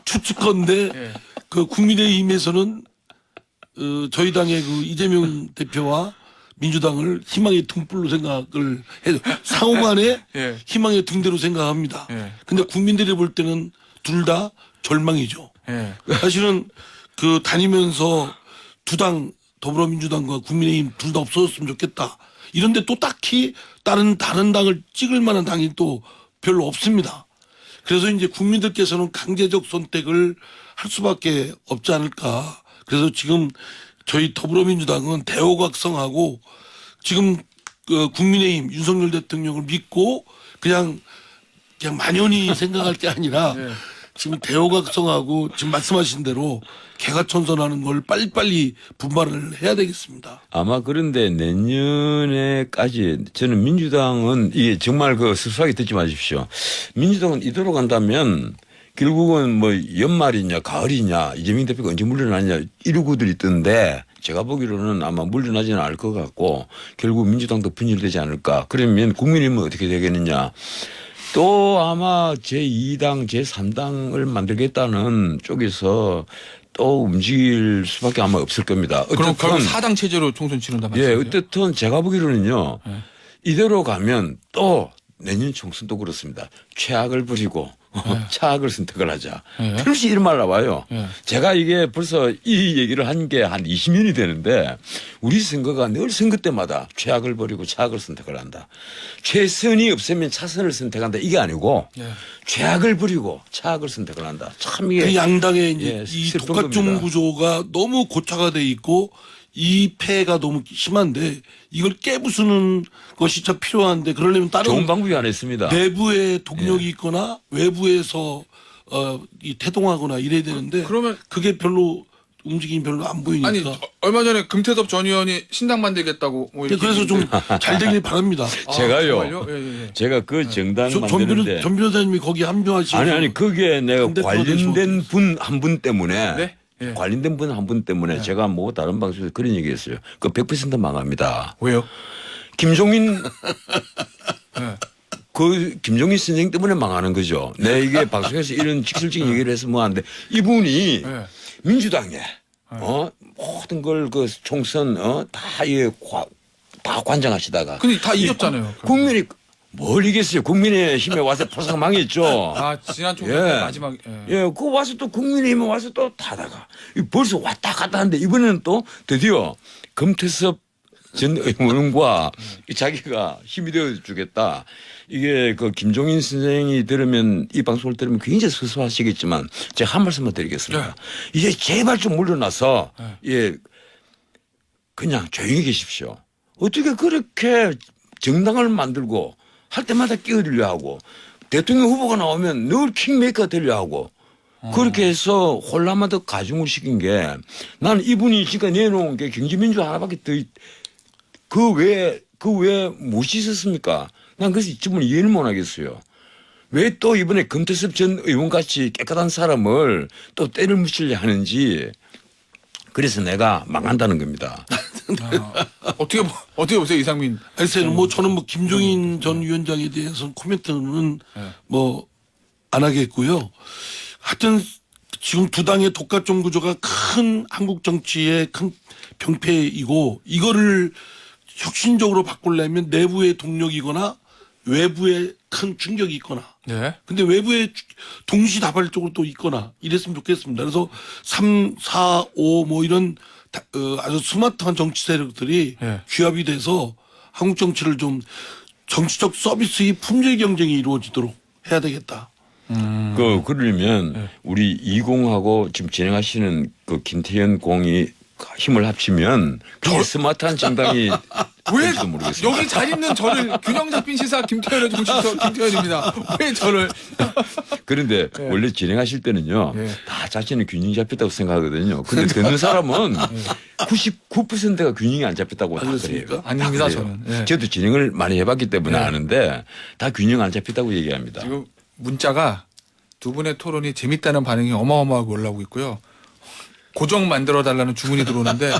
추측컨대 네. 그 국민의힘에서는 저희 당의 그 이재명 대표와 민주당을 희망의 등불로 생각을 해요. 상호간에 예. 희망의 등대로 생각합니다. 예. 근데 국민들이 볼 때는 둘 다 절망이죠. 예. 사실은 다니면서 두 당 더불어민주당과 국민의힘 둘 다 없어졌으면 좋겠다. 이런데 또 딱히 다른 당을 찍을 만한 당이 또 별로 없습니다. 그래서 이제 국민들께서는 강제적 선택을 할 수밖에 없지 않을까. 그래서 지금 저희 더불어민주당은 대호각성하고 지금 국민의힘 윤석열 대통령을 믿고 그냥 만연히 생각할 게 아니라 지금 대호각성하고 지금 말씀하신 대로 개가천선하는 걸 빨리빨리 분발을 해야 되겠습니다. 아마 그런데 내년에까지 저는 민주당은 이게 정말 그 섭섭하게 듣지 마십시오. 민주당은 이대로 간다면 결국은 뭐 연말이냐 가을이냐 이재명 대표가 언제 물러나냐 이러고들 있던데 제가 보기로는 아마 물러나지는 않을 것 같고 결국 민주당도 분열되지 않을까. 그러면 국민의힘은 어떻게 되겠느냐. 또 아마 제2당 제3당을 만들겠다는 쪽에서 또 움직일 수밖에 아마 없을 겁니다. 그럼 결국 4당 체제로 총선 치른다 예, 말씀이세요? 어쨌든 제가 보기로는요. 네. 이대로 가면 또 내년 총선도 그렇습니다. 최악을 부리고 차악을 선택을 하자. 네. 틀림없이 이런 말 나와요. 네. 제가 이게 벌써 이 얘기를 한 게 한 20년이 되는데 우리 선거가 늘 선거 때마다 최악을 버리고 차악을 선택을 한다. 최선이 없으면 차선을 선택한다. 이게 아니고 네. 최악을 부리고 차악을 선택을 한다. 참 이게 그 양당의 이제 예, 이 슬픈 독과점 겁니다. 구조가 너무 고착화 돼 있고 이 폐해가 너무 심한데 이걸 깨부수는 것이 참 필요한데 그러려면 다른 좋은 방법이 하나 있습니다. 내부에 동력이 예. 있거나 외부에서 이 태동하거나 이래야 되는데 그러면 그게 별로 움직임이 별로 안 보이니까 아니 얼마 전에 금태섭 전 의원이 신당 만들겠다고 뭐 이렇게 그래서 좀 잘 되길 바랍니다. 제가요. 정말요? 예, 예. 제가 그 정당 전 만드는데 변호사님이 거기 합류하시고 아니 거기에 내가 근데 관련된 분 한 분 때문에 네? 예. 관련된 분 한 분 때문에 제가 뭐 다른 방송에서 그런 얘기했어요. 그 100% 망합니다. 왜요? 김종인 예. 그 김종인 선생 때문에 망하는 거죠. 내 이게 방송에서 이런 직설적인 얘기를 해서 뭐 하는데 이분이 예. 민주당에 모든 걸 그 총선 다 이게 다 관장하시다가 근데 다 이겼잖아요. 국민이 뭘 이겼어요? 국민의 힘에 와서 포상 망했죠. 아 지난 총선 예. 때 마지막 예, 그 와서 또 국민의힘에 와서 또 타다가 벌써 왔다 갔다 하는데 이번에는 또 드디어 금태섭 전 의원과 자기가 힘이 되어 주겠다. 이게 그 김종인 선생이 들으면 이 방송을 들으면 굉장히 섭섭하시겠지만 제가 한 말씀만 드리겠습니다. 이제 제발 좀 물러나서 예 그냥 조용히 계십시오. 어떻게 그렇게 정당을 만들고 할 때마다 끼어들려 하고 대통령 후보가 나오면 늘 킹메이커가 되려 하고 그렇게 해서 혼란만 더 가중을 시킨 게 나는 이분이 지금 내놓은 게 경제민주화 하나밖에 더 그 외에 무엇이 있었습니까? 난 그래서 이쯤은 이해를 못 하겠어요. 왜 또 이번에 금태섭 전 의원같이 깨끗한 사람을 또 때를 묻히려 하는지 그래서 내가 망한다는 겁니다. 어떻게 보세요 이상민? 글쎄요, 뭐 저는 뭐 김종인 전 위원장에 대해서 코멘트는 뭐 안 하겠고요. 하여튼 지금 두 당의 독과점 구조가 큰 한국 정치의 큰 병폐이고 이거를 혁신적으로 바꾸려면 내부의 동력이거나 외부의 큰 충격이 있거나 네. 근데 외부에 동시다발적으로 또 있거나 이랬으면 좋겠습니다. 그래서 3, 4, 5 뭐 이런 아주 스마트한 정치 세력들이 예. 규합이 돼서 한국 정치를 좀 정치적 서비스의 품질 경쟁이 이루어지도록 해야 되겠다. 그러려면 우리 20하고 지금 진행하시는 그 김태현 공이 힘을 합치면 더 스마트한 정당이 왜 될지도 모르겠습니다. 여기 잘 있는 저를 균형 잡힌 시사 김태현의 정치서 김태현입니다. 왜 저를 그런데 원래 진행하실 때는요 예. 다 자신은 균형이 잡혔다고 생각하거든요. 근데 듣는 사람은 99%가 균형이 안 잡혔다고 다 그래요. 아닙니다, 다 그래요. 저는. 예. 저도 진행을 많이 해봤기 때문에 예. 아는데 다 균형 안 잡혔다고 얘기합니다. 지금 문자가 두 분의 토론이 재밌다는 반응이 어마어마하게 올라오고 있고요. 고정 만들어 달라는 주문이 들어오는데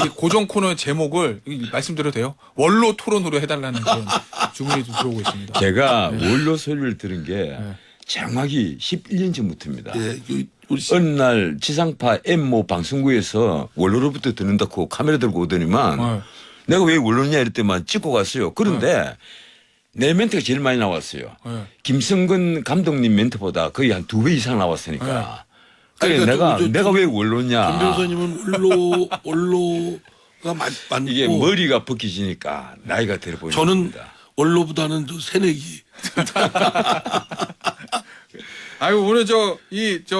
이 고정 코너의 제목을 말씀드려도 돼요? 원로 토론으로 해달라는 그런 주문이 좀 들어오고 있습니다. 제가 원로 소리를 들은 게 정확히 11년 전부터입니다. 예, 우리 어느 날 지상파 M모 방송국에서 원로로부터 듣는다고 카메라 들고 오더니만 내가 왜 원로냐 이럴 때만 찍고 갔어요. 그런데 내 멘트가 제일 많이 나왔어요. 김성근 감독님 멘트보다 거의 한 2배 이상 나왔으니까. 그래 그러니까 내가 왜 원로냐. 김 변호사님은 원로가 많고 이게 머리가 벗기지니까 나이가 들어 보입니다. 저는 원로보다는 저 새내기. 아유 오늘 저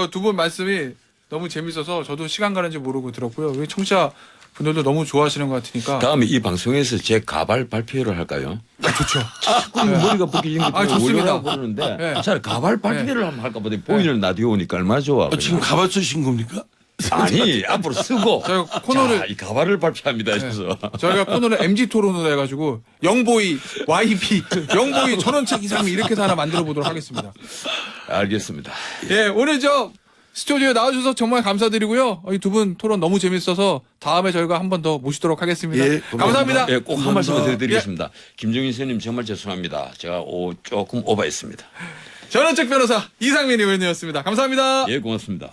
두 분 말씀이 너무 재밌어서 저도 시간 가는지 모르고 들었고요. 우리 청취자 분들도 너무 좋아하시는 것 같으니까. 다음에 이 방송에서 제 가발 발표를 할까요? 좋죠. 자꾸 머리가 벗겨진 것 때문에 좋습니다. 올라가고 그러는데 네. 차라리 가발 발표를 한번 할까 보다 보이는 라디오 오니까 얼마나 좋아. 지금 가발 쓰신 겁니까? 아니 앞으로 쓰고 저희가 코너를 자, 이 가발을 발표합니다. 그래서 저희가 코너를 MG 토론으로 해가지고 영보이, YB, 영보이 전원책 이상미 이렇게 해서 하나 만들어 보도록 하겠습니다. 알겠습니다. 예, 오늘 저 스튜디오에 나와주셔서 정말 감사드리고요. 이 두 분 토론 너무 재밌어서 다음에 저희가 한 번 더 모시도록 하겠습니다. 예, 감사합니다. 예, 꼭 한 말씀 더 드리겠습니다. 김종인 선생님 정말 죄송합니다. 제가 조금 오버했습니다. 전원책 변호사 이상민 의원이었습니다. 감사합니다. 예, 고맙습니다.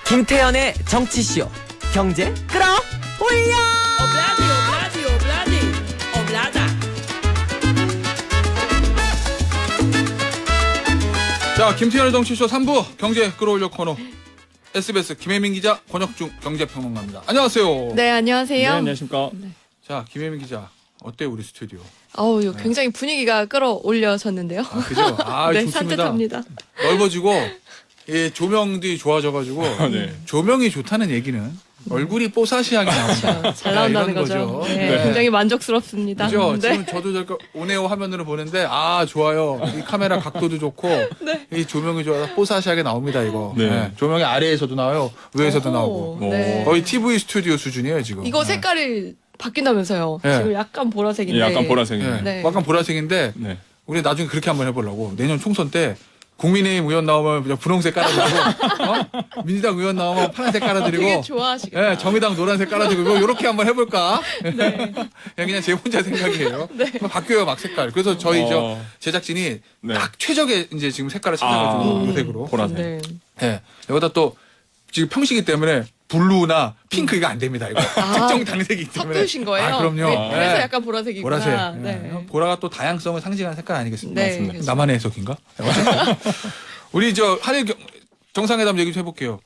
김태현의 정치쇼 경제 끌어올려. 자, 김태현의 정치쇼 3부 경제 끌어올려 코너 SBS 김혜민 기자, 권혁중 경제평론가입니다. 안녕하세요. 네, 안녕하세요. 안녕하십니까. 자, 김혜민 기자 어때요 우리 스튜디오? 어우, 굉장히 분위기가 끌어올려졌는데요. 그죠? 아, 네, 좋습니다. 산뜻합니다. 넓어지고 예, 조명들이 좋아져가지고 네. 조명이 좋다는 얘기는 얼굴이 뽀사시하게 나온다. 잘 나온다는 이런 거죠. 거죠. 네, 굉장히 만족스럽습니다. 그죠? 네. 지금 저도 저렇게 오네오 화면으로 보는데 아 좋아요. 이 카메라 각도도 좋고 네. 이 조명이 좋아서 뽀사시하게 나옵니다 이거. 네. 네. 조명이 아래에서도 나와요, 위에서도 나오고. 네. 거의 TV 스튜디오 수준이에요 지금. 이거 네. 색깔이 바뀐다면서요. 네. 지금 약간 보라색인데. 예, 약간 보라색이. 네. 네. 약간 보라색인데 네. 우리 나중에 그렇게 한번 해보려고 내년 총선 때. 국민의힘 의원 나오면 그냥 분홍색 깔아드리고, 민주당 의원 나오면 파란색 깔아드리고, 되게 좋아하시겠다. 예, 정의당 노란색 깔아드리고, 요렇게 한번 해볼까? 네. 그냥 제 혼자 생각이에요. 네. 한번 바뀌어요, 막 색깔. 그래서 저희 저 제작진이 네. 딱 최적의 이제 지금 색깔을 찾아가지고, 요색으로. 보라색. 네. 예. 여기다 또, 지금 평시기 때문에, 블루나 핑크 이거 안 됩니다, 이거. 특정 당색이기 때문에. 섞으신 거예요? 아, 그럼요. 네, 그래서 예. 약간 보라색이구나. 보라색. 네. 예. 보라가 또 다양성을 상징하는 색깔 아니겠습니까? 네, 맞습니다. 그렇죠. 나만의 해석인가? 우리 저 한일 정상회담 얘기 좀 해볼게요.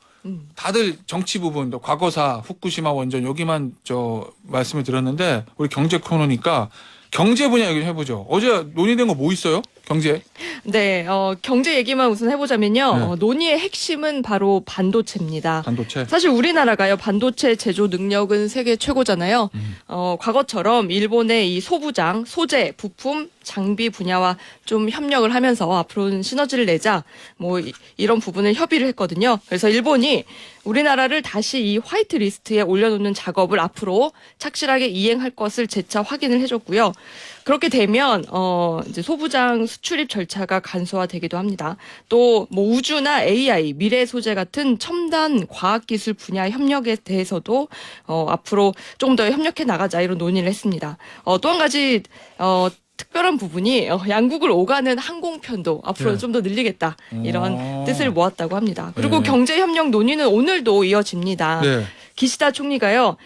다들 정치 부분, 또 과거사, 후쿠시마 원전 여기만 저 말씀을 드렸는데 우리 경제 코너니까 경제 분야 얘기 좀 해보죠. 어제 논의된 거 뭐 있어요? 경제? 네, 경제 얘기만 우선 해보자면요. 네. 논의의 핵심은 바로 반도체입니다. 반도체. 사실 우리나라가요, 반도체 제조 능력은 세계 최고잖아요. 과거처럼 일본의 이 소부장, 소재, 부품, 장비 분야와 좀 협력을 하면서 앞으로는 시너지를 내자, 뭐 이런 부분을 협의를 했거든요. 그래서 일본이 우리나라를 다시 이 화이트 리스트에 올려놓는 작업을 앞으로 착실하게 이행할 것을 재차 확인을 해줬고요. 그렇게 되면 이제 소부장 수출입 절차가 간소화되기도 합니다. 또 뭐 우주나 AI, 미래 소재 같은 첨단 과학기술 분야 협력에 대해서도 앞으로 조금 더 협력해 나가자 이런 논의를 했습니다. 또 한 가지 특별한 부분이 양국을 오가는 항공편도 앞으로 네. 좀 더 늘리겠다 이런 뜻을 모았다고 합니다. 그리고 네. 경제협력 논의는 오늘도 이어집니다. 네. 기시다 총리가요,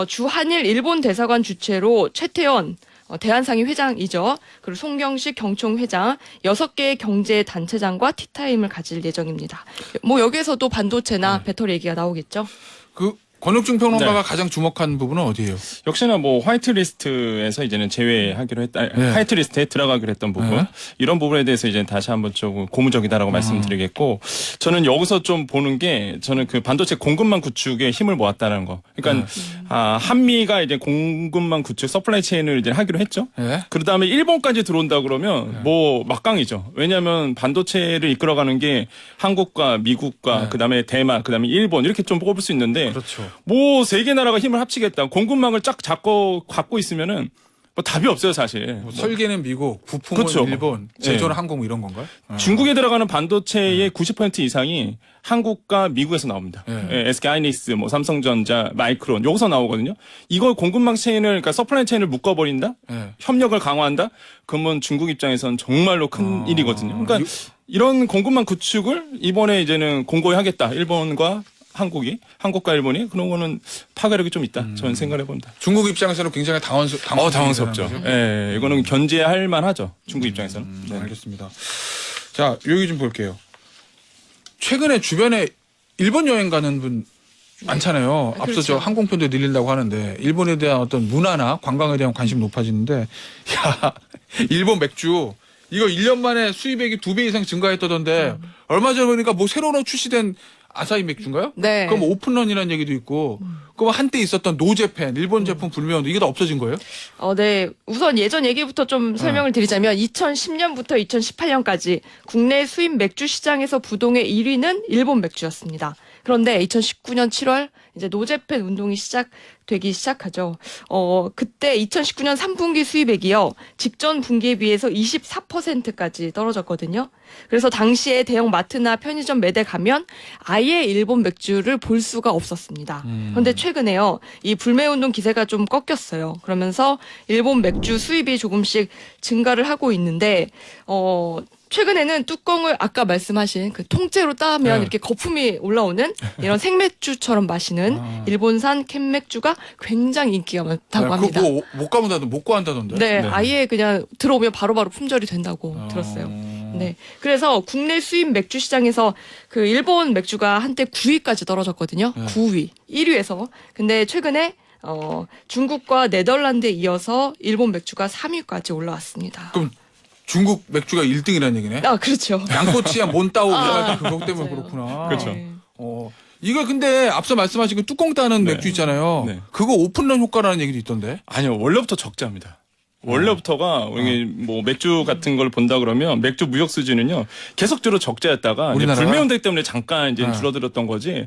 주한일 일본 대사관 주최로 최태원 대한상의 회장이죠. 그리고 송경식 경총 회장 6개의 경제 단체장과 티타임을 가질 예정입니다. 뭐 여기에서도 반도체나 배터리 얘기가 나오겠죠. 그 권혁중 평론가가 네. 가장 주목한 부분은 어디예요? 역시나 뭐 화이트리스트에서 이제는 제외하기로 했다. 네. 화이트리스트에 들어가기로 했던 부분. 네. 이런 부분에 대해서 이제 다시 한번 좀 고무적이다라고 말씀드리겠고, 저는 여기서 좀 보는 게 저는 그 반도체 공급망 구축에 힘을 모았다는 거. 그러니까 한미가 이제 공급망 구축 서플라이 체인을 이제 하기로 했죠. 네. 그 다음에 일본까지 들어온다 그러면 뭐 막강이죠. 왜냐하면 반도체를 이끌어가는 게 한국과 미국과 네. 그다음에 대만, 그다음에 일본 이렇게 좀 뽑을 수 있는데 그렇죠. 뭐 세 개 나라가 힘을 합치겠다. 공급망을 쫙 잡고 갖고 있으면은 뭐 답이 없어요 사실. 뭐 설계는 미국, 부품은 그렇죠. 일본, 제조는 한국 뭐 이런 건가요? 중국에 들어가는 반도체의 90% 이상이 한국과 미국에서 나옵니다. 네. 예, SK 하이닉스, 뭐 삼성전자, 마이크론 여기서 나오거든요. 이걸 공급망 체인을 그러니까 서플라이 체인을 묶어버린다, 네. 협력을 강화한다. 그러면 중국 입장에선 정말로 큰 일이거든요. 그러니까 이런 공급망 구축을 이번에 이제는 공고히 하겠다. 일본과 한국과 일본이 그런 거는 파괴력이 좀 있다. 저는 생각해 봅니다. 중국 입장에서는 굉장히 당황스럽죠. 예, 이거는 견제할 만하죠. 중국 입장에서는. 네. 알겠습니다. 자, 여기 좀 볼게요. 최근에 주변에 일본 여행 가는 분 많잖아요. 앞서 그렇죠. 저 항공편도 늘린다고 하는데 일본에 대한 어떤 문화나 관광에 대한 관심이 높아지는데 야, 일본 맥주 이거 1년 만에 수입액이 2배 이상 증가했다던데 얼마 전에 보니까 뭐 새로 출시된 아사히 맥주인가요? 네. 그럼 오픈런이라는 얘기도 있고, 그럼 한때 있었던 노제팬, 일본 제품 불매운동 이게 다 없어진 거예요? 네. 우선 예전 얘기부터 좀 설명을 드리자면 2010년부터 2018년까지 국내 수입 맥주 시장에서 부동의 1위는 일본 맥주였습니다. 그런데 2019년 7월 이제 노제팬 운동이 시작되기 시작하죠. 그때 2019년 3분기 수입액이요. 직전 분기에 비해서 24%까지 떨어졌거든요. 그래서 당시에 대형 마트나 편의점 매대 가면 아예 일본 맥주를 볼 수가 없었습니다. 그런데 최근에요. 이 불매운동 기세가 좀 꺾였어요. 그러면서 일본 맥주 수입이 조금씩 증가를 하고 있는데 최근에는 뚜껑을 아까 말씀하신 그 통째로 따면 이렇게 거품이 올라오는 이런 생맥주처럼 마시는 일본산 캔맥주가 굉장히 인기가 많다고 합니다. 그거 못 구한다던데. 네, 아예 그냥 들어오면 바로바로 품절이 된다고 들었어요. 네. 그래서 국내 수입 맥주 시장에서 그 일본 맥주가 한때 9위까지 떨어졌거든요. 9위. 1위에서. 근데 최근에 중국과 네덜란드에 이어서 일본 맥주가 3위까지 올라왔습니다. 그럼 중국 맥주가 1등이라는 얘기네. 그렇죠. 양꼬치야 몬따오 그거 때문에 그렇구나. 그렇죠. 이거 근데 앞서 말씀하신 그 뚜껑 따는 네. 맥주 있잖아요. 네. 그거 오픈런 효과라는 얘기도 있던데. 아니요, 원래부터 적자입니다. 원래부터가 이게 뭐 맥주 같은 걸 본다 그러면 맥주 무역 수준은요 계속적으로 적자였다가 이제 우리나라가? 불매운동 때문에 잠깐 이제 줄어들었던 거지.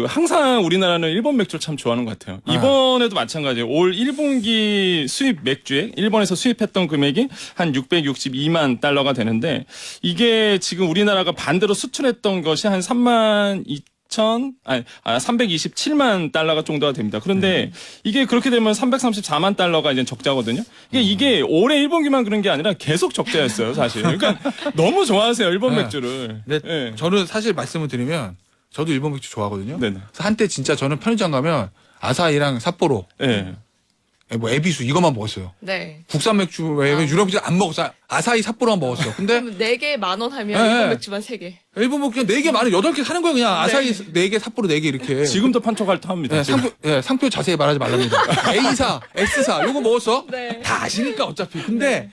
항상 우리나라는 일본 맥주를 참 좋아하는 것 같아요. 이번에도 마찬가지예요. 올 1분기 수입 맥주액, 일본에서 수입했던 금액이 한 662만 달러가 되는데 이게 지금 우리나라가 반대로 수출했던 것이 한 327만 달러가 정도가 됩니다. 그런데 이게 그렇게 되면 334만 달러가 이제 적자거든요. 이게 올해 1분기만 그런 게 아니라 계속 적자였어요, 사실. 그러니까 너무 좋아하세요, 일본 맥주를. 근데 저는 사실 말씀을 드리면 저도 일본 맥주 좋아하거든요. 네네. 그래서 한때 진짜 저는 편의점 가면 아사히랑 삿포로, 뭐 에비수 이것만 먹었어요. 네. 국산 맥주 외에 유럽 맥주 안 먹었어. 아사히 삿포로만 먹었어. 근데 4개 10,000원 하면 네. 일본 맥주만 3개. 일본 맥주 그냥 4개 많은 8개 사는 거예요. 그냥 아사히 4개, 삿포로 4개 이렇게. 지금도 판촉할 합니다. 상표 자세히 말하지 말랍니다. A사, S사 요거 먹었어? 네. 다 아시니까 어차피. 근데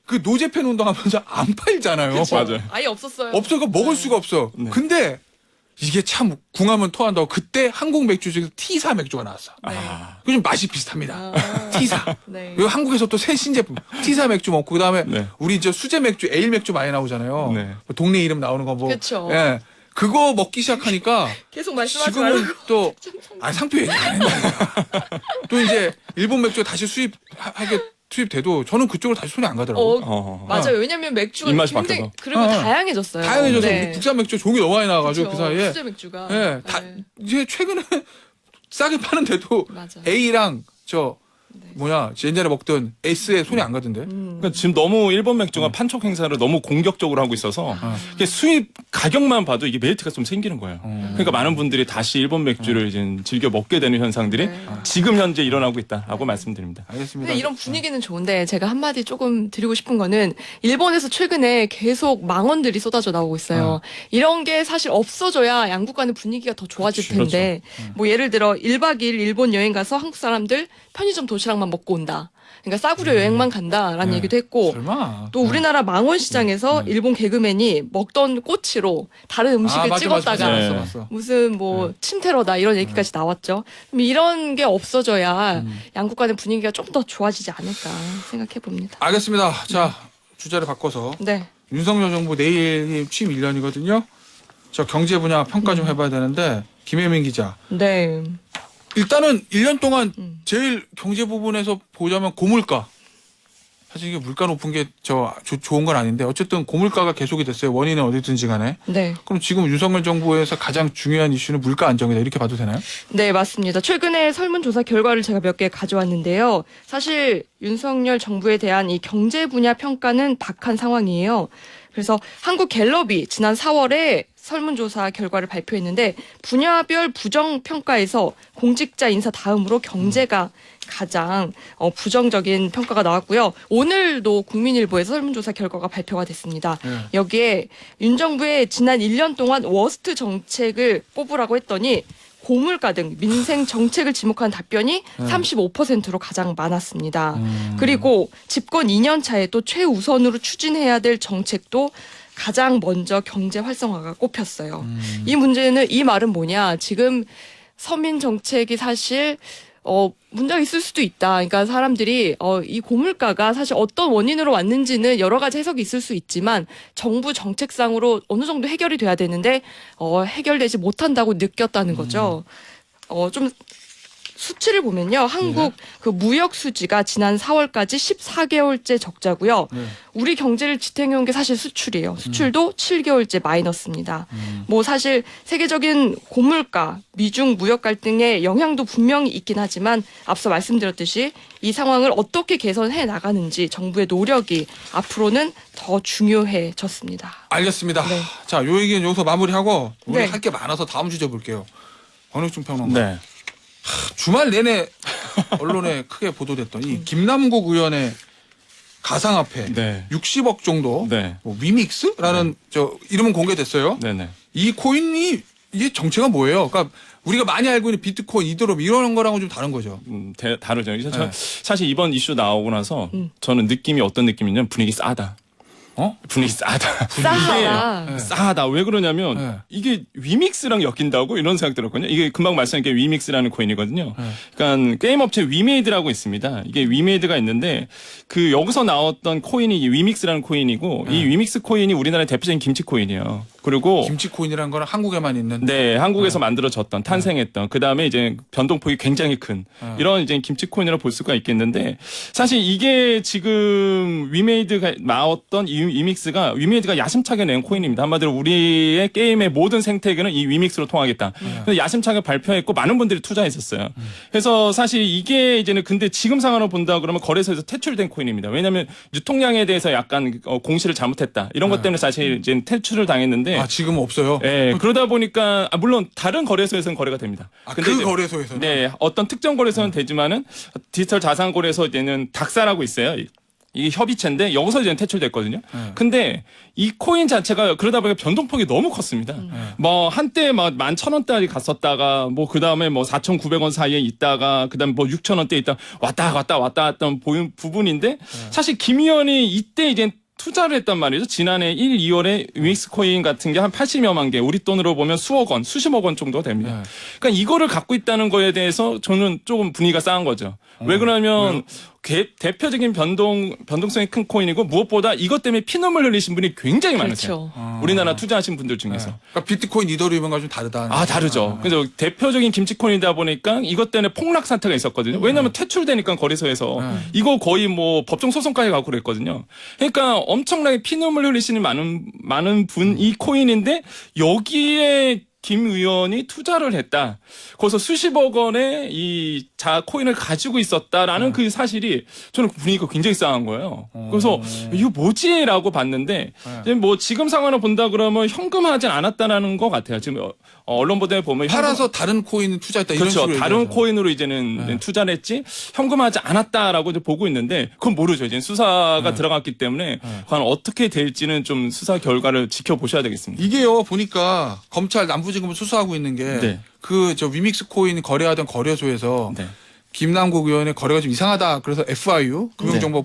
그 노제팬 운동하면서 안 팔잖아요. 그쵸? 맞아요. 아예 없었어요. 없어. 그 먹을 수가 없어. 네. 근데 이게 참 궁하면 토한다고 그때 한국 맥주 중에서 T사 맥주가 나왔어. 그 좀 맛이 비슷합니다. T사. 네. 그리고 한국에서 또 새 신제품 T사 맥주 먹고 그다음에 네. 우리 저 수제 맥주, 에일 맥주 많이 나오잖아요. 네. 뭐 동네 이름 나오는 거 뭐. 그쵸. 예. 그거 먹기 시작하니까 계속 말씀하지 지금은 말고. 또 상표 얘기 안 했나. 또 이제 일본 맥주가 다시 수입돼도 저는 그쪽으로 다시 손이 안 가더라고요. 맞아요. 왜냐면 맥주가 입맛이 굉장히 바뀌어서. 그리고 다양해졌어요. 다양해져서 네. 우리 국산 맥주 종이 너무 많이 나와가지고 그쵸. 그 사이에 수제 맥주가. 예, 다 네. 이제 최근에 싸게 파는데도 맞아. A랑 옛날에 먹던 S에 손이 안 가던데. 그러니까 지금 너무 일본 맥주가 판촉 행사를 너무 공격적으로 하고 있어서 이게 수입 가격만 봐도 이게 메리트가 좀 생기는 거예요. 그러니까 많은 분들이 다시 일본 맥주를 이제 즐겨 먹게 되는 현상들이 지금 현재 일어나고 있다라고 말씀드립니다. 알겠습니다. 근데 이런 분위기는 좋은데 제가 한마디 조금 드리고 싶은 거는 일본에서 최근에 계속 망언들이 쏟아져 나오고 있어요. 이런 게 사실 없어져야 양국 간의 분위기가 더 좋아질 그렇죠. 텐데 뭐 예를 들어 1박 2일 일본 여행 가서 한국 사람들 편의점 도시락만 먹고 온다. 그러니까 싸구려 여행만 간다라는 얘기도 했고 설마. 또 우리나라 망원시장에서 일본 개그맨이 먹던 꼬치로 다른 음식을 찍었다가 맞아. 무슨 뭐 침테러다 이런 얘기까지 나왔죠. 그럼 이런 게 없어져야 양국 간의 분위기가 좀 더 좋아지지 않을까 생각해 봅니다. 알겠습니다. 자, 주제를 바꿔서 네. 윤석열 정부 내일이 취임 1년이거든요. 저 경제 분야 평가 좀 해봐야 되는데 김혜민 기자. 네. 일단은 1년 동안 제일 경제 부분에서 보자면 고물가. 사실 이게 물가 높은 게 좋은 건 아닌데 어쨌든 고물가가 계속이 됐어요. 원인은 어디든지 간에. 네. 그럼 지금 윤석열 정부에서 가장 중요한 이슈는 물가 안정이다. 이렇게 봐도 되나요? 네, 맞습니다. 최근에 설문조사 결과를 제가 몇 개 가져왔는데요. 사실 윤석열 정부에 대한 이 경제 분야 평가는 박한 상황이에요. 그래서 한국갤럽이 지난 4월에 설문조사 결과를 발표했는데 분야별 부정평가에서 공직자 인사 다음으로 경제가 가장 부정적인 평가가 나왔고요. 오늘도 국민일보에서 설문조사 결과가 발표가 됐습니다. 여기에 윤 정부의 지난 1년 동안 워스트 정책을 꼽으라고 했더니 고물가 등 민생 정책을 지목한 답변이 35%로 가장 많았습니다. 그리고 집권 2년 차에 또 최우선으로 추진해야 될 정책도 가장 먼저 경제 활성화가 꼽혔어요. 이 문제는 이 말은 뭐냐? 지금 서민 정책이 사실 문제가 있을 수도 있다. 그러니까 사람들이 이 고물가가 사실 어떤 원인으로 왔는지는 여러 가지 해석이 있을 수 있지만 정부 정책상으로 어느 정도 해결이 돼야 되는데 해결되지 못한다고 느꼈다는 거죠. 좀 수치를 보면요. 한국 그 무역 수지가 지난 4월까지 14개월째 적자고요. 우리 경제를 지탱해온 게 사실 수출이에요. 수출도 7개월째 마이너스입니다. 뭐 사실 세계적인 고물가, 미중 무역 갈등의 영향도 분명히 있긴 하지만 앞서 말씀드렸듯이 이 상황을 어떻게 개선해 나가는지 정부의 노력이 앞으로는 더 중요해졌습니다. 알겠습니다. 네. 자, 요 얘기는 여기서 마무리하고 우리 네. 할 게 많아서 다음 주제 볼게요. 권혁중 평론가. 네. 주말 내내 언론에 크게 보도됐던 이 김남국 의원의 가상화폐 네. 60억 정도 네. 뭐 위믹스라는 저 이름은 공개됐어요. 네네. 이 코인이 이게 정체가 뭐예요? 그러니까 우리가 많이 알고 있는 비트코인, 이더리움 이런 거랑은 좀 다른 거죠. 다르죠. 네. 사실 이번 이슈 나오고 나서 저는 느낌이 어떤 느낌이냐면 분위기 싸다. 분위기 싸다. 싸하다. 이게 싸하다. 왜 그러냐면 네. 이게 위믹스랑 엮인다고 이런 생각 들었거든요. 이게 금방 말씀드린 게 위믹스라는 코인이거든요. 그러니까 게임 업체 위메이드라고 있습니다. 이게 위메이드가 있는데 그 여기서 나왔던 코인이 이 위믹스라는 코인이고 이 위믹스 코인이 우리나라의 대표적인 김치 코인이에요. 그리고 김치 코인이라는 거는 한국에만 있는. 네, 한국에서 만들어졌던 탄생했던 그 다음에 이제 변동폭이 굉장히 큰 이런 이제 김치 코인이라고 볼 수가 있겠는데 사실 이게 지금 위메이드가 나왔던 이 위믹스가 야심차게 낸 코인입니다. 한마디로 우리의 게임의 모든 생태계는 이 위믹스로 통하겠다. 그래서 야심차게 발표했고 많은 분들이 투자했었어요. 그래서 사실 이게 이제는 근데 지금 상황을 본다 그러면 거래소에서 퇴출된 코인입니다. 왜냐하면 유통량에 대해서 약간 공시를 잘못했다 이런 것 때문에 사실 이제 퇴출을 당했는데. 아, 지금은 없어요? 네, 그러다 보니까 물론 다른 거래소에서는 거래가 됩니다. 근데 그 거래소에서는? 네, 어떤 특정 거래소는 되지만은 디지털 자산 거래소에는 닥사라고 있어요. 이게 협의체인데 여기서 이제 퇴출됐거든요. 근데 이 코인 자체가 그러다 보니까 변동폭이 너무 컸습니다. 뭐 한때 막 11,000원대까지 갔었다가 뭐 그다음에 뭐 4,900원 사이에 있다가 그다음 뭐 6,000원대 있다 왔다 갔다 했던 부분인데 사실 김 의원이 이때 이제 투자를 했단 말이죠. 지난해 1, 2월에 위믹스 코인 같은 게 한 80여만 개, 우리 돈으로 보면 수억 원, 수십억 원 정도 됩니다. 그러니까 이거를 갖고 있다는 거에 대해서 저는 조금 분위기가 싸한 거죠. 왜 그러냐면 대표적인 변동성이 큰 코인이고 무엇보다 이것 때문에 피눈물 흘리신 분이 굉장히 많으세요. 우리나라 투자하신 분들 중에서. 그러니까 비트코인, 이더리움과 좀 다르다. 다르죠. 그래서 대표적인 김치코인이다 보니까 이것 때문에 폭락 사태가 있었거든요. 왜냐하면 퇴출되니까 거래소에서 이거 거의 뭐 법정 소송까지 가고 그랬거든요. 그러니까 엄청나게 피눈물 흘리시는 많은 분 이 코인인데 여기에 김 의원이 투자를 했다. 거기서 수십억 원의 이 코인을 가지고 있었다라는 그 사실이 저는 분위기가 굉장히 싸한 거예요. 그래서 이거 뭐지라고 봤는데 뭐 지금 상황을 본다 그러면 현금화하진 않았다라는 것 같아요. 지금 언론 보도에 보면 팔아서 다른 코인 투자했다 이런 그렇죠. 식으로 다른 얘기하죠. 코인으로 이제는 투자를 했지 현금화하지 않았다라고 이제 보고 있는데 그건 모르죠. 이제 수사가 들어갔기 때문에 과연 어떻게 될지는 좀 수사 결과를 지켜보셔야 되겠습니다. 이게요 보니까 검찰 남부지검을 수사하고 있는 게 그 저 위믹스 코인 거래하던 거래소에서 김남국 의원의 거래가 좀 이상하다. 그래서 FIU 금융정보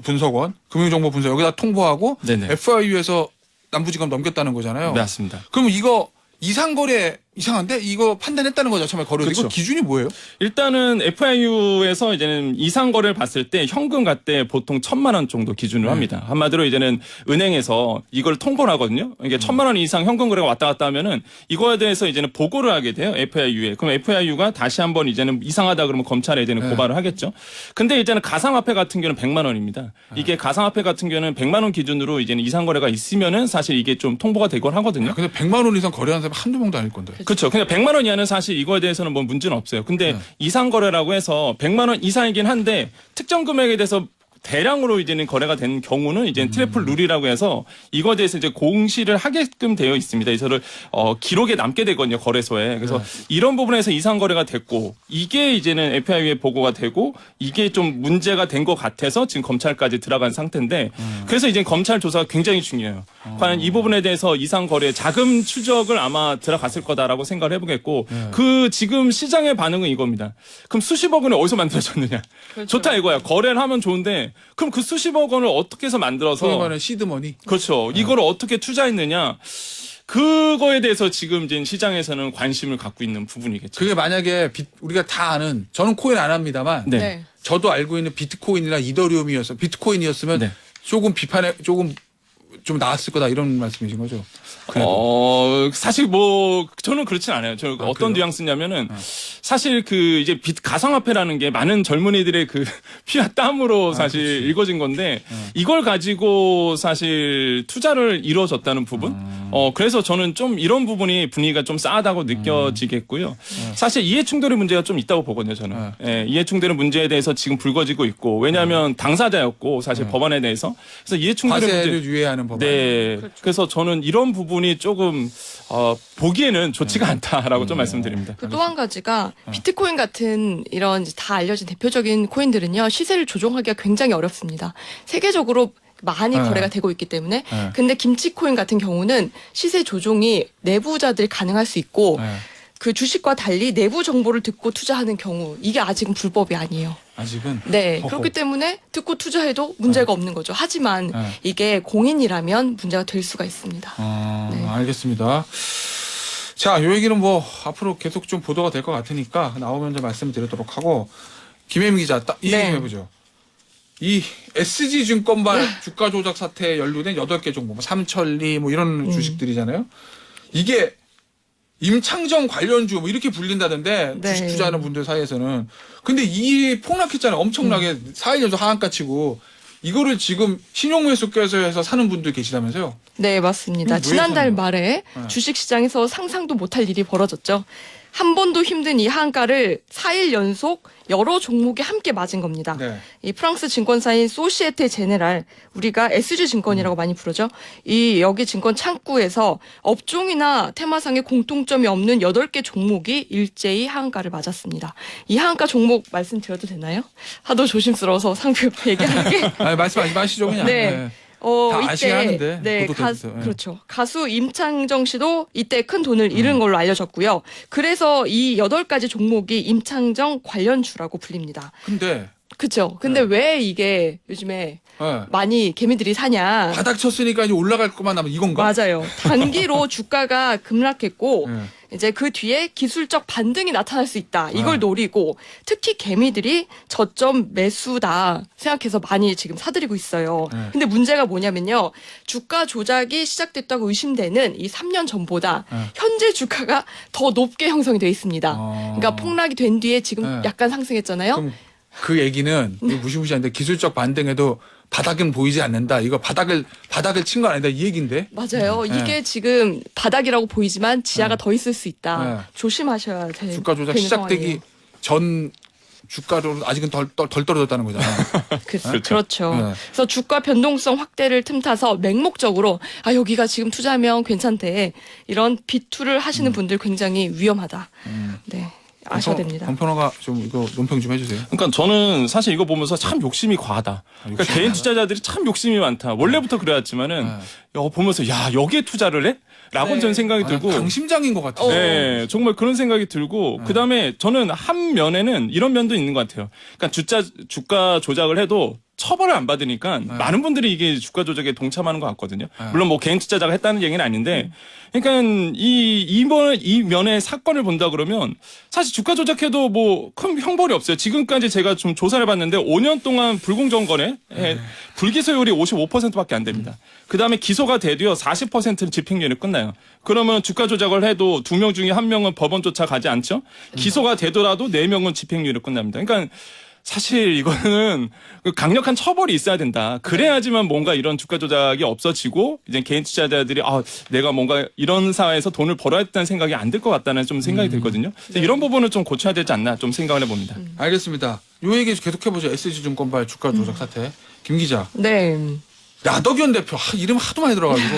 분석원 금융정보 분석 여기다 통보하고 FIU에서 남부지검 넘겼다는 거잖아요. 맞습니다. 그럼 이거 이상거래 이상한데 이거 판단했다는 거죠. 처음에 거래소. 그렇죠. 이거 기준이 뭐예요? 일단은 FIU에서 이제는 이상 거래를 봤을 때 현금 같대 보통 1,000만 원 정도 기준으로 합니다. 한마디로 이제는 은행에서 이걸 통보를 하거든요. 이게 1,000만 원 이상 현금 거래가 왔다 갔다 하면은 이거에 대해서 이제는 보고를 하게 돼요. FIU에. 그럼 FIU가 다시 한번 이제는 이상하다 그러면 검찰에 이제는 고발을 하겠죠. 근데 이제는 가상화폐 같은 경우는 100만 원입니다. 이게 가상화폐 같은 경우는 100만 원 기준으로 이제는 이상 거래가 있으면은 사실 이게 좀 통보가 되곤 하거든요. 근데 100만 원 이상 거래하는 사람 한두 명도 아닐 건데. 그렇죠. 그냥 100만 원 이하는 사실 이거에 대해서는 뭐 문제는 없어요. 근데 이상 거래라고 해서 100만 원 이상이긴 한데 특정 금액에 대해서 대량으로 이제는 거래가 된 경우는 이제 트래플 룰이라고 해서 이거에 대해서 이제 공시를 하게끔 되어 있습니다. 이거를 기록에 남게 되거든요, 거래소에. 그래서 이런 부분에서 이상 거래가 됐고 이게 이제는 FIU에 보고가 되고 이게 좀 문제가 된 것 같아서 지금 검찰까지 들어간 상태인데 그래서 이제 검찰 조사가 굉장히 중요해요. 과연 이 부분에 대해서 이상 거래 자금 추적을 아마 들어갔을 거다라고 생각을 해보겠고 그 지금 시장의 반응은 이겁니다. 그럼 수십억 원이 어디서 만들어졌느냐? 그렇죠. 좋다 이거야. 거래를 하면 좋은데 네. 그럼 그 수십억 원을 어떻게 해서 만들어서 소위 말하는 시드머니. 그렇죠. 이거를 어떻게 투자했느냐. 그거에 대해서 지금 이제 시장에서는 관심을 갖고 있는 부분이겠죠. 그게 만약에 우리가 다 아는, 저는 코인 안 합니다만 네. 네. 저도 알고 있는 비트코인이나 이더리움이었어. 비트코인이었으면 네. 조금 비판에 조금 좀 나았을 거다 이런 말씀이신 거죠. 사실 뭐 저는 그렇진 않아요. 저 어떤 그래요? 뉘앙스냐면은 사실 그 이제 가상화폐라는 게 많은 젊은이들의 그 피와 땀으로 사실 그렇지. 일궈진 건데 이걸 가지고 사실 투자를 이루어졌다는 부분. 그래서 저는 좀 이런 부분이 분위기가 좀 싸하다고 느껴지겠고요. 사실 이해 충돌의 문제가 좀 있다고 보거든요. 저는 예, 이해 충돌의 문제에 대해서 지금 불거지고 있고 왜냐하면 당사자였고 사실 법안에 대해서 그래서 이해 충돌의 과세를 문제. 유예하는 법안. 네. 그래서 저는 이런 부분이 조금 보기에는 좋지가 않다라고 좀 말씀드립니다. 또 한 가지가 비트코인 같은 이런 이제 다 알려진 대표적인 코인들은요 시세를 조종하기가 굉장히 어렵습니다. 세계적으로 많이 네. 거래가 되고 있기 때문에 네. 근데 김치코인 같은 경우는 시세 조종이 내부자들이 가능할 수 있고 네. 그 주식과 달리 내부 정보를 듣고 투자하는 경우 이게 아직은 불법이 아니에요. 아직은. 네. 허허. 그렇기 때문에 듣고 투자해도 문제가 없는 거죠. 하지만 네. 이게 공인이라면 문제가 될 수가 있습니다. 네. 알겠습니다. 자, 요 얘기는 뭐 앞으로 계속 좀 보도가 될 것 같으니까 나오면 좀 말씀드리도록 하고 김혜미 기자 이 얘기 좀 해보죠. 이 SG증권발 주가 조작 사태에 연루된 8개 종목, 뭐 삼천리 뭐 이런 주식들이잖아요. 이게 임창정 관련주 뭐 이렇게 불린다던데 네. 주식 투자하는 분들 사이에서는. 근데 이 폭락했잖아요. 엄청나게 4일 연속 하한가 치고 이거를 지금 신용매수께서 해서 사는 분들 계시다면서요. 네, 맞습니다. 왜 지난달 사는 거야? 말에 네. 주식시장에서 상상도 못할 일이 벌어졌죠. 한 번도 힘든 이 한가를 4일 연속 여러 종목이 함께 맞은 겁니다. 네. 이 프랑스 증권사인 소시에테 제네랄, 우리가 SG증권이라고 많이 부르죠. 이 여기 증권 창구에서 업종이나 테마상의 공통점이 없는 8개 종목이 일제히 하한가를 맞았습니다. 이 하한가 종목 말씀드려도 되나요? 하도 조심스러워서 상표 얘기하는 게. 아니, 말씀하지 마시죠 그냥. 네. 다 아시긴 하는데, 네, 보도도 됐어요. 예. 그렇죠. 가수 임창정 씨도 이때 큰 돈을 잃은 걸로 알려졌고요. 그래서 이 8가지 종목이 임창정 관련주라고 불립니다. 근데 그렇죠. 근데 왜 이게 요즘에 예. 많이 개미들이 사냐? 바닥 쳤으니까 이제 올라갈 것만 남은 이건가? 맞아요. 단기로 주가가 급락했고 예. 이제 그 뒤에 기술적 반등이 나타날 수 있다. 이걸 아. 노리고 특히 개미들이 저점 매수다 생각해서 많이 지금 사들이고 있어요. 네. 근데 문제가 뭐냐면요. 주가 조작이 시작됐다고 의심되는 이 3년 전보다 네. 현재 주가가 더 높게 형성이 돼 있습니다. 그러니까 폭락이 된 뒤에 지금 네. 약간 상승했잖아요. 그럼 그 얘기는 무시무시한데 기술적 반등에도 바닥은 보이지 않는다. 이거 바닥을 친 거 아니다. 이 얘기인데. 맞아요. 네. 이게 지금 바닥이라고 보이지만 지하가 네. 더 있을 수 있다. 네. 조심하셔야 될 주가 조작 되는 시작되기 상황이에요. 전 주가로 아직은 덜 떨어졌다는 거잖아요. 그렇죠. 네. 그래서 주가 변동성 확대를 틈타서 맹목적으로 여기가 지금 투자하면 괜찮대. 이런 비투를 하시는 분들 굉장히 위험하다. 네. 아셔야 됩니다. 검토너가 좀 이거 논평 좀 해주세요. 그러니까 저는 사실 이거 보면서 참 욕심이 과하다. 그러니까 욕심이 개인 투자자들이 참 욕심이 많다. 원래부터 그래왔지만은 보면서 야 여기에 투자를 해? 라고 네. 저는 생각이 들고 강심장인 것 같아요. 네, 정말 그런 생각이 들고 그다음에 저는 한 면에는 이런 면도 있는 것 같아요. 그러니까 주가 조작을 해도 처벌을 안 받으니까 많은 분들이 이게 주가 조작에 동참하는 것 같거든요. 물론 뭐 개인 투자자가 했다는 얘기는 아닌데, 그러니까 이 면의 사건을 본다 그러면 사실 주가 조작해도 뭐 큰 형벌이 없어요. 지금까지 제가 좀 조사를 해봤는데 5년 동안 불공정 거래 불기소율이 55%밖에 안 됩니다. 그 다음에 기소가 돼도요 40%는 집행유예로 끝나요. 그러면 주가 조작을 해도 2명 중에 1명은 법원 쫓아가지 않죠. 기소가 되더라도 4명은 집행유예로 끝납니다. 그러니까. 사실 이거는 강력한 처벌이 있어야 된다. 그래야지만 뭔가 이런 주가 조작이 없어지고 이제 개인 투자자들이 내가 뭔가 이런 사회에서 돈을 벌어야겠다는 생각이 안 들 것 같다는 좀 생각이 들거든요. 이런 부분을 좀 고쳐야 되지 않나 좀 생각을 해봅니다. 알겠습니다. 요 얘기 계속 해보죠. SG증권발 주가 조작 사태. 김 기자. 네. 라덕현 대표 이름 하도 많이 들어가지고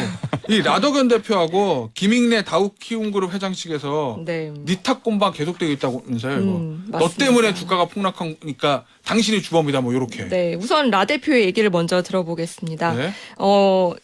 이 라덕현 대표하고 김익래 다우키움그룹 회장 측에서 네. 니탁 공방 계속되고 있다면서요. 이거. 너 맞습니다. 때문에 주가가 폭락하니까 당신이 주범이다 뭐 이렇게. 네, 우선 라 대표의 얘기를 먼저 들어보겠습니다. 네.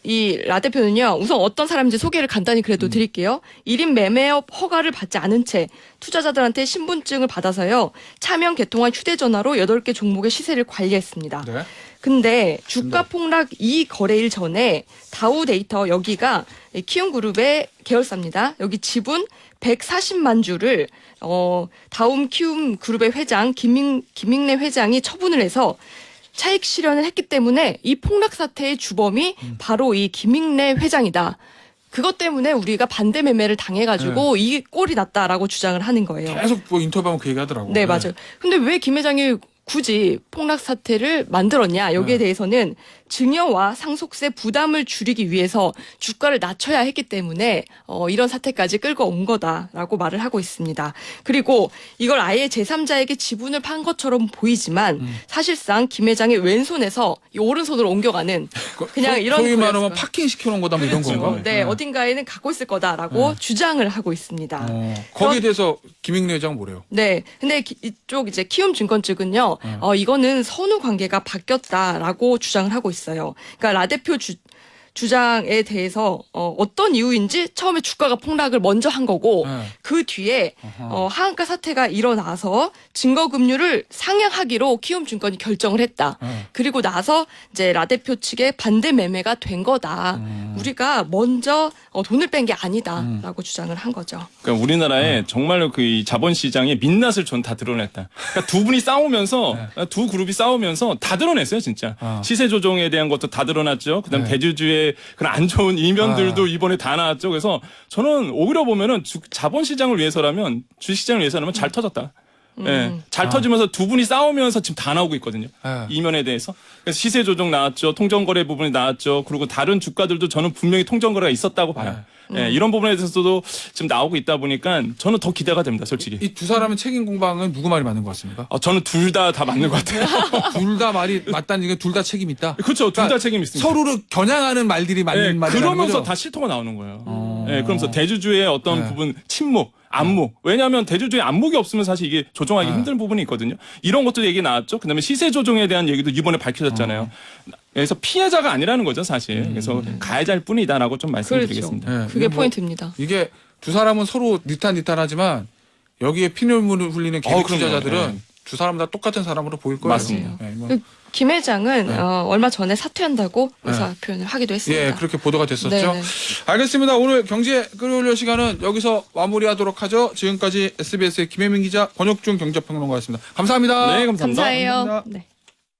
이 라 대표는요, 우선 어떤 사람인지 소개를 간단히 그래도 드릴게요. 1인 매매업 허가를 받지 않은 채 투자자들한테 신분증을 받아서요, 차명 개통한 휴대전화로 8개 종목의 시세를 관리했습니다. 네. 근데 주가 폭락 이 거래일 전에 다우 데이터 여기가 키움그룹의 계열사입니다. 여기 지분 140만 주를 다움 키움그룹의 회장 김익래 회장이 처분을 해서 차익 실현을 했기 때문에 이 폭락 사태의 주범이 바로 이 김익래 회장이다. 그것 때문에 우리가 반대 매매를 당해가지고 이 꼴이 났다라고 주장을 하는 거예요. 계속 뭐 인터뷰하면 그 얘기하더라고요. 네, 맞아요. 근데 왜 김 회장이 굳이 폭락 사태를 만들었냐? 여기에 대해서는 증여와 상속세 부담을 줄이기 위해서 주가를 낮춰야 했기 때문에 이런 사태까지 끌고 온 거다라고 말을 하고 있습니다. 그리고 이걸 아예 제3자에게 지분을 판 것처럼 보이지만 사실상 김 회장의 왼손에서 이 오른손으로 옮겨가는 그냥 이런 소위 말하면 거였어요. 파킹 시켜놓은 거다 뭐 이런 건가? 네, 어딘가에는 갖고 있을 거다라고 주장을 하고 있습니다. 거기에 대해서 김익래 회장 뭐래요? 네, 근데 이쪽 이제 키움증권 측은요, 이거는 선후 관계가 바뀌었다라고 주장을 하고 있어요. 그러니까 라 대표 주장에 대해서 어떤 이유인지 처음에 주가가 폭락을 먼저 한 거고 그 뒤에 하한가 사태가 일어나서 증거금융을 상향하기로 키움증권이 결정을 했다. 그리고 나서 이제 라 대표 측의 반대 매매가 된 거다. 우리가 먼저 돈을 뺀 게 아니다라고 주장을 한 거죠. 그러니까 우리나라에 정말로 그 이 자본시장의 민낯을 전 다 드러냈다. 그러니까 두 분이 싸우면서 두 그룹이 싸우면서 다 드러냈어요, 진짜. 시세 조정에 대한 것도 다 드러났죠. 그다음 대주주의 그런 안 좋은 이면들도 이번에 다 나왔죠. 그래서 저는 오히려 보면은 자본시장을 위해서라면 주식시장을 위해서라면 잘 터졌다. 예, 잘 터지면서 두 분이 싸우면서 지금 다 나오고 있거든요. 이면에 대해서. 그래서 시세 조정 나왔죠. 통정거래 부분이 나왔죠. 그리고 다른 주가들도 저는 분명히 통정거래가 있었다고 봐요. 예, 이런 부분에 대해서도 지금 나오고 있다 보니까 저는 더 기대가 됩니다, 솔직히. 이 두 사람의 책임 공방은 누구 말이 맞는 것 같습니까? 저는 둘 다 맞는 것 같아요. 둘 다 말이 맞다는 게 둘 다 책임 있다. 그렇죠. 둘 다 책임 있습니다. 서로를 겨냥하는 말들이 맞는 말이라는 그러면서 거죠? 다 실토가 나오는 거예요. 예, 그러면서 대주주의 어떤 부분 침묵, 안목. 왜냐하면 대주주의 안목이 없으면 사실 이게 조정하기 힘든 부분이 있거든요. 이런 것도 얘기 나왔죠. 그다음에 시세 조정에 대한 얘기도 이번에 밝혀졌잖아요. 그래서 피해자가 아니라는 거죠, 사실. 그래서 가해자일 뿐이다라고 좀 말씀드리겠습니다. 그렇죠. 그게 포인트입니다. 이게 두 사람은 서로 니탄니탄하지만 여기에 피눈물을 흘리는 개미 투자자들은 두 사람 다 똑같은 사람으로 보일 거예요. 맞습니다. 네, 뭐. 김 회장은 얼마 전에 사퇴한다고 의사 표현을 하기도 했습니다. 예, 그렇게 보도가 됐었죠. 네네. 알겠습니다. 오늘 경제 끌어올려 시간은 여기서 마무리하도록 하죠. 지금까지 SBS의 김혜민 기자, 권혁준 경제평론가였습니다. 감사합니다. 네, 감사합니다. 감사해요. 네.